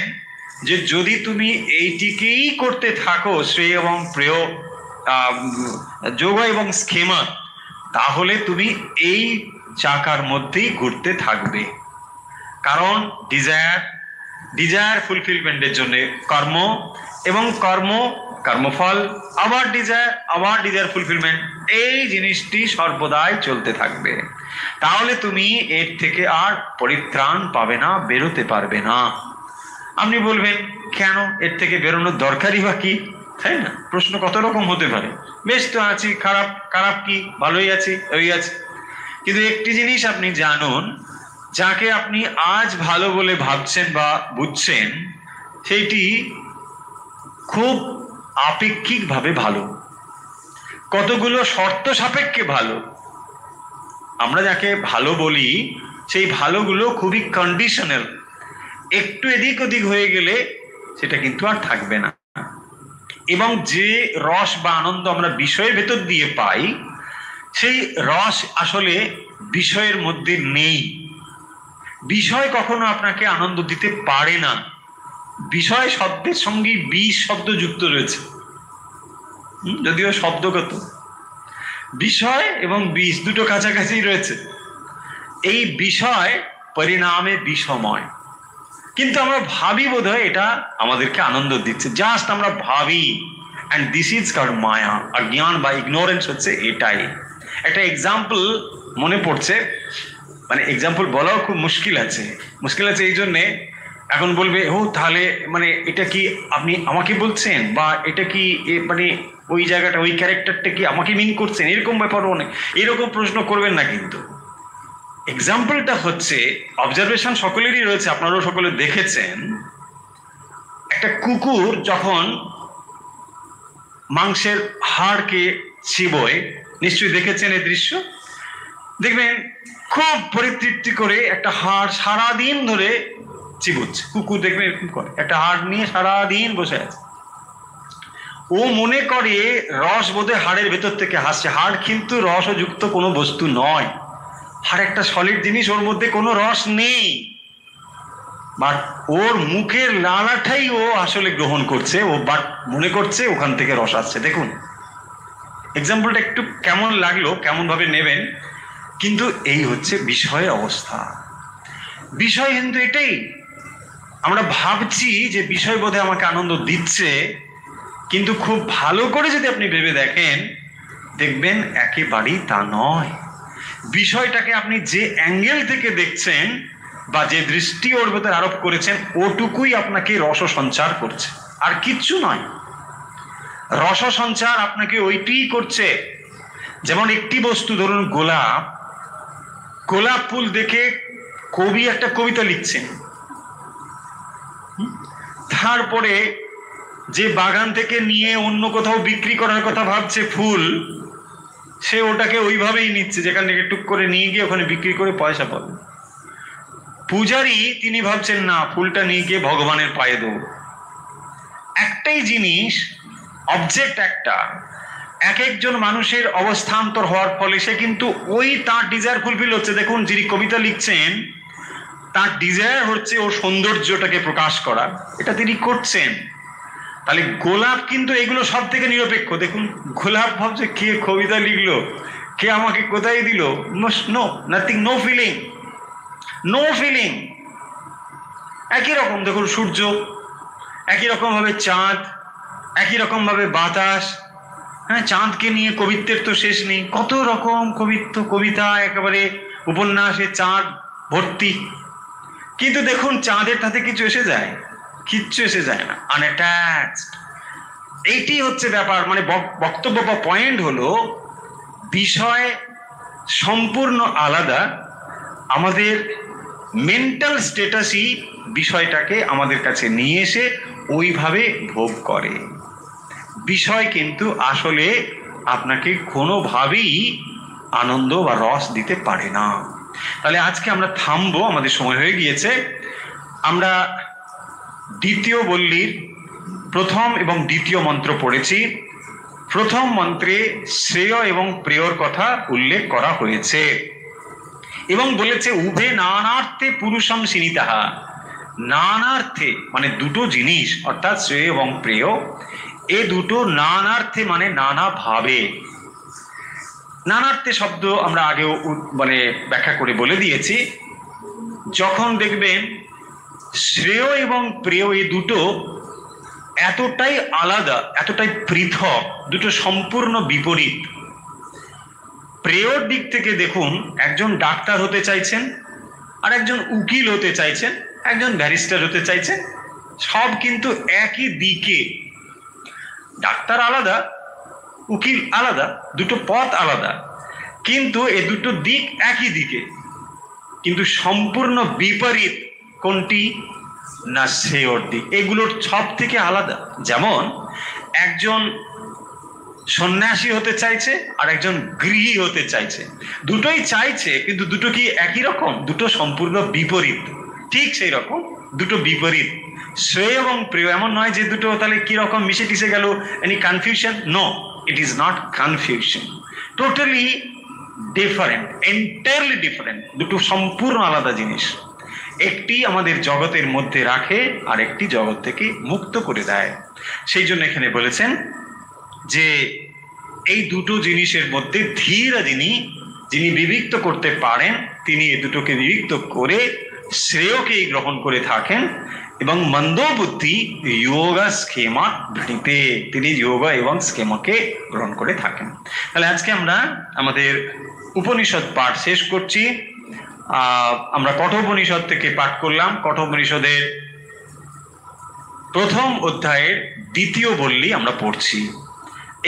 যে যদি তুমি এইটিকেই করতে থাকো, শ্রেয় এবং প্রেয়, যোগা এবং স্কেমা, তাহলে তুমি এই চাকার মধ্যেই ঘুরতে থাকবে। কারণ ডিজায়ার ফুলফিলমেন্টের জন্য কর্ম, এবং কর্মফল, আবার ডিজায়ার ফুলফিলমেন্ট, এই জিনিসটি সর্বদাই চলতে থাকবে। তাহলে তুমি এর থেকে আর পরিত্রাণ পাবে না, বেরোতে পারবে না। আপনি বলবেন কেন, এর থেকে বেরোনোর দরকারই বা কি, তাই না? প্রশ্ন কত রকম হতে পারে। বেশ তো আছি, খারাপ কি, ভালোই আছি, ওই আছে। কিন্তু একটি জিনিস আপনি জানুন, যাকে আপনি আজ ভালো বলে ভাবছেন বা বুঝছেন, সেইটি খুব আপেক্ষিকভাবে ভালো, কতগুলো শর্ত সাপেক্ষে ভালো। আমরা যাকে ভালো বলি সেই ভালোগুলো খুবই কন্ডিশনাল, একটু এদিক ওদিক হয়ে গেলে সেটা কিন্তু আর থাকবে না। এবং যে রস বা আনন্দ আমরা বিষয়ের ভেতর দিয়ে পাই, সেই রস আসলে বিষয়ের মধ্যে নেই। বিষয় কখনো আপনাকে আনন্দ দিতে পারে না। বিষয় শব্দের সঙ্গে বিষ শব্দ যুক্ত রয়েছে, যদিও শব্দগত। বিষয় এবং বিষ দুটো কাছাকাছি রয়েছে। এই বিষয় পরিণামে বিষময়, কিন্তু আমরা ভাবি বোধহয় এটা আমাদেরকে আনন্দ দিচ্ছে, জাস্ট আমরা ভাবি। অ্যান্ড দিস ইজ কল্ড মায়া। আর জ্ঞান বা ইগনোরেন্স হচ্ছে এটাই। একটা এক্সাম্পল মনে পড়ছে, মানে এক্সাম্পল বলাও খুব মুশকিল আছে এই জন্যে। এখন বলবে, ও তাহলে মানে এটা কি আপনি আমাকে বলছেন, বা এটা কি মানে ওই জায়গাটা, ওই ক্যারেক্টারটা কি আমাকে মিন করছেন, এরকম ব্যাপার অনেক। এরকম প্রশ্ন করবেন না। কিন্তু এক্সাম্পলটা হচ্ছে, অবজারভেশন সকলেরই রয়েছে, আপনারাও সকলে দেখেছেন। একটা কুকুর যখন মাংসের হাড়কে চিবোয়, নিশ্চয়ই দেখেছেন এই দৃশ্য। দেখবেন খুব পরিতৃপ্তি করে একটা হাড় সারাদিন ধরে চিবোচ্ছে। কুকুর দেখবেন এরকম করে, একটা হাড় নিয়ে সারাদিন বসে আছে। ও মনে করে রস বোধহয় হাড়ের ভেতর থেকে আসছে। হাড় কিন্তু রসযুক্ত কোনো বস্তু নয়, হাড় একটা সলিড জিনিস, ওর মধ্যে কোনো রস নেই। বাট ওর মুখের লালাটাই ও আসলে গ্রহণ করছে, ও বাট মনে করছে ওখান থেকে রস আসছে। দেখুন এক্সাম্পলটা একটু কেমন লাগলো, কেমন ভাবে নেবেন। কিন্তু এই হচ্ছে বিষয়ের অবস্থা। বিষয় কিন্তু এটাই, আমরা ভাবছি যে বিষয় বোধহয় আমাকে আনন্দ দিচ্ছে, কিন্তু খুব ভালো করে যদি আপনি ভেবে দেখেন, দেখবেন একেবারেই তা নয়। বিষয়টাকে আপনি যে অ্যাঙ্গেল থেকে দেখছেন বা যে দৃষ্টি ওর ভেতর আরোপ করেছেন, ওটুকুই আপনাকে রস সঞ্চার করছে, আর কিচ্ছু নয়। রস সঞ্চার আপনাকে ওইটি করছে। যেমন একটি বস্তু, ধরুন গোলাপ ফুল দেখে কবি একটা কবিতা লিখছেন, তারপরে যে বাগান থেকে নিয়ে অন্য কোথাও বিক্রি করার কথা ভাবছে ফুল, সে ওটাকে ওইভাবেই নিচ্ছে, যেখান থেকে টুক করে নিয়ে গিয়ে ওখানে বিক্রি করে পয়সা পাবে। পূজারী তিনি ভাবছেন, না, ফুলটা নিয়ে গিয়ে ভগবানের পায়ে দেবো। একটাই জিনিস, অবজেক্ট একটা। এক একজন মানুষের অবস্থান্তর হওয়ার ফলে সে কিন্তু ওই তার ডিজায়ার ফুলফিল হচ্ছে। দেখুন যিনি কবিতা লিখছেন, তার ডিজায়ার হচ্ছে ও সৌন্দর্যটাকে প্রকাশ করা, এটা তিনি করছেন। তাহলে গোলাপ কিন্তু এগুলো সব থেকে নিরপেক্ষ। দেখুন গোলাপ ভাবছে, কে কবিতা লিখলো, কে আমাকে কোথায় দিল, নো, নাথিং, নো ফিলিং। একই রকম দেখুন সূর্য, একই রকম ভাবে চাঁদ, একই রকম ভাবে বাতাস। হ্যাঁ, চাঁদকে নিয়ে কবিত্বের তো শেষ নেই, কত রকম কবিতা, একেবারে উপন্যাসে চাঁদ ভর্তি। কিন্তু দেখুন চাঁদের তাতে কিছু এসে যায়? কিচ্ছু এসে যায় না, আনঅ্যাটাচড। এইটি হচ্ছে ব্যাপার। মানে বক্তব্য বা পয়েন্ট হলো, বিষয় সম্পূর্ণ আলাদা। আমাদের মেন্টাল স্ট্যাটাসই বিষয়টাকে আমাদের কাছে নিয়ে এসে ওইভাবে ভোগ করে। বিষয় কিন্তু আসলে আপনাকে কোনোভাবেই আনন্দ বা রস দিতে পারে না। তাহলে আজকে আমরা থামবো, আমাদের সময় হয়ে গিয়েছে। আমরা দ্বিতীয় বল্লীর প্রথম এবং দ্বিতীয় মন্ত্র পড়েছি। প্রথম মন্ত্রে শ্রেয় এবং প্রেয়র কথা উল্লেখ করা হয়েছে এবং বলেছে, উভে নানার্থে পুরুষম সিনিতাহা। নানার্থে মানে দুটো জিনিস, অর্থাৎ শ্রেয় এবং প্রেয়, এ দুটো নানার্থে মানে নানা ভাবে। নানার্থে শব্দ আমরা আগেও মানে ব্যাখ্যা করে বলে দিয়েছি। যখন দেখবেন শ্রেয় এবং প্রেয় এই দুটো এতটাই আলাদা, এতটাই পৃথক, দুটো সম্পূর্ণ বিপরীত। প্রেয়র দিক থেকে দেখুন, একজন ডাক্তার হতে চাইছেন, আর একজন উকিল হতে চাইছেন, একজন ব্যারিস্টার হতে চাইছেন, সব কিন্তু একই দিকে। ডাক্তার আলাদা, উকিল আলাদা, দুটো পথ আলাদা, কিন্তু এই দুটো দিক একই দিকে, কিন্তু সম্পূর্ণ বিপরীত। কোনটি? না শ্রেয়র দিক। এগুলোর সব থেকে আলাদা। যেমন একজন সন্ন্যাসী হতে চাইছে আর একজন গৃহী হতে চাইছে, দুটোই চাইছে, কিন্তু দুটো কি একই রকম? দুটো সম্পূর্ণ বিপরীত। ঠিক সেই রকম দুটো বিপরীত। শ্রেয় এবং প্রেয় এমন নয় যে দুটো তাহলে কি রকম মিশে টিশে গেল, any confusion? No, it is not confusion, totally different, entirely different. দুটো সম্পূর্ণ আলাদা জিনিস। একটি আমাদের জগতের মধ্যে রাখে আর একটি জগৎ থেকে মুক্ত করে দেয়। সেই জন্য এখানে বলেছেন যে এই দুটো জিনিসের মধ্যে ধীরা যিনি বিবিক্ত করতে পারেন, তিনি এই দুটোকে বিবিক্ত করে শ্রেয়কেই গ্রহণ করে থাকেন, এবং মন্দবুদ্ধি যোগা স্কেমা ভৃতে, তিনি যোগা এবং স্কেমাকে গ্রহণ করে থাকেন। তাহলে আজকে আমরা আমাদের উপনিষদ পাঠ শেষ করছি। আমরা কঠোপনিষদ থেকে পাঠ করলাম। কঠোপনিষদের প্রথম অধ্যায়ের দ্বিতীয় বল্লী আমরা পড়ছি।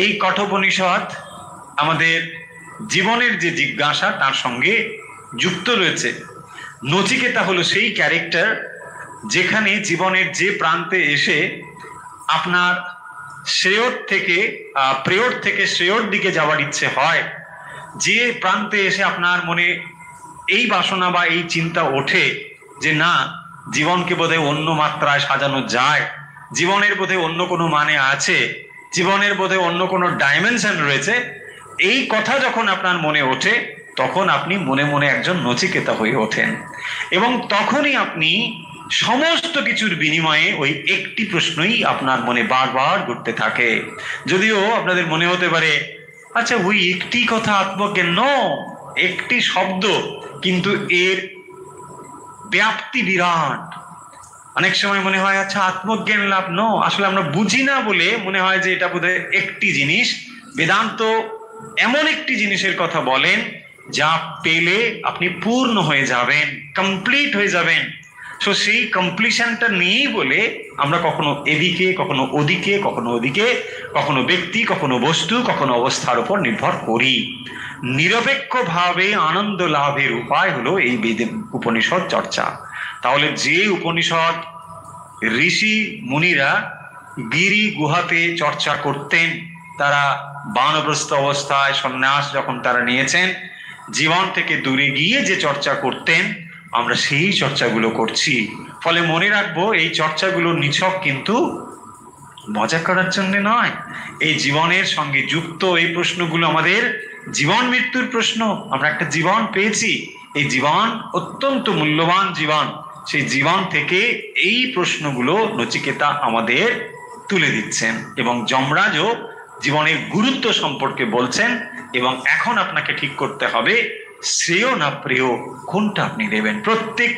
এই কঠোপনিষদ আমাদের জীবনের যে জিজ্ঞাসা তার সঙ্গে যুক্ত রয়েছে। নচিকেতা হলো সেই ক্যারেক্টার যেখানে জীবনের যে প্রান্তে এসে আপনার প্রেয়র থেকে শ্রেয়র দিকে যাওয়ার ইচ্ছে হয়, যে প্রান্তে এসে আপনার মনে এই বাসনা বা এই চিন্তা ওঠে যে না, জীবনকে বোধহয় অন্য মাত্রায় সাজানো যায়, জীবনের বোধহয় অন্য কোনো মানে আছে, জীবনের বোধহয় অন্য কোনো ডাইমেনশন রয়েছে, এই কথা যখন আপনার মনে ওঠে, তখন আপনি মনে মনে একজন নচিকেতা হয়ে ওঠেন। এবং তখনই আপনি সমস্ত কিছুর বিনিময়ে ওই একটি প্রশ্নই আপনার মনে বারবার ঘুরতে থাকে। যদিও আপনাদের মনে হতে পারে আচ্ছা ওই একটি কথা আত্মজ্ঞান, নো, একটি শব্দ, কিন্তু এর ব্যাপ্তি বিরাট। অনেক সময় মনে হয় আচ্ছা আত্মজ্ঞান লাভ, নো, আসলে আমরা বুঝি না বলে মনে হয় যে এটা বোধহয় একটি জিনিস। বেদান্ত এমন একটি জিনিসের কথা বলেন যা পেলে আপনি পূর্ণ হয়ে যাবেন, কমপ্লিট হয়ে যাবেন। সো সেই কমপ্লিশনটা নেই বলে আমরা কখনো এদিকে, কখনো ওদিকে, কখনো ওদিকে, কখনো ব্যক্তি, কখনো বস্তু, কখনো অবস্থার উপর নির্ভর করি। নিরপেক্ষভাবে আনন্দ লাভের উপায় হলো এই উপনিষদ চর্চা। তাহলে যে উপনিষদ ঋষি মুনিরা গিরি গুহাতে চর্চা করতেন, তারা বানপ্রস্থ অবস্থায় সন্ন্যাস যখন তারা নিয়েছেন, জীবন থেকে দূরে গিয়ে যে চর্চা করতেন, আমরা সেই চর্চাগুলো করছি। ফলে মনে রাখবো এই চর্চাগুলো নিছক কিন্তু মজা করার জন্য নয়। এই জীবনের সঙ্গে যুক্ত এই প্রশ্নগুলো আমাদের জীবন মৃত্যুর প্রশ্ন। আমরা একটা জীবন পেয়েছি, এই জীবন অত্যন্ত মূল্যবান জীবন। সেই জীবন থেকে এই প্রশ্নগুলো নচিকেতা আমাদের তুলে দিচ্ছেন, এবং যমরাজও জীবনের গুরুত্ব সম্পর্কে বলছেন। এবং এখন আপনাকে ঠিক করতে হবে শ্রেয় না প্রেয় কোনটা আপনি নেবেন। প্রত্যেক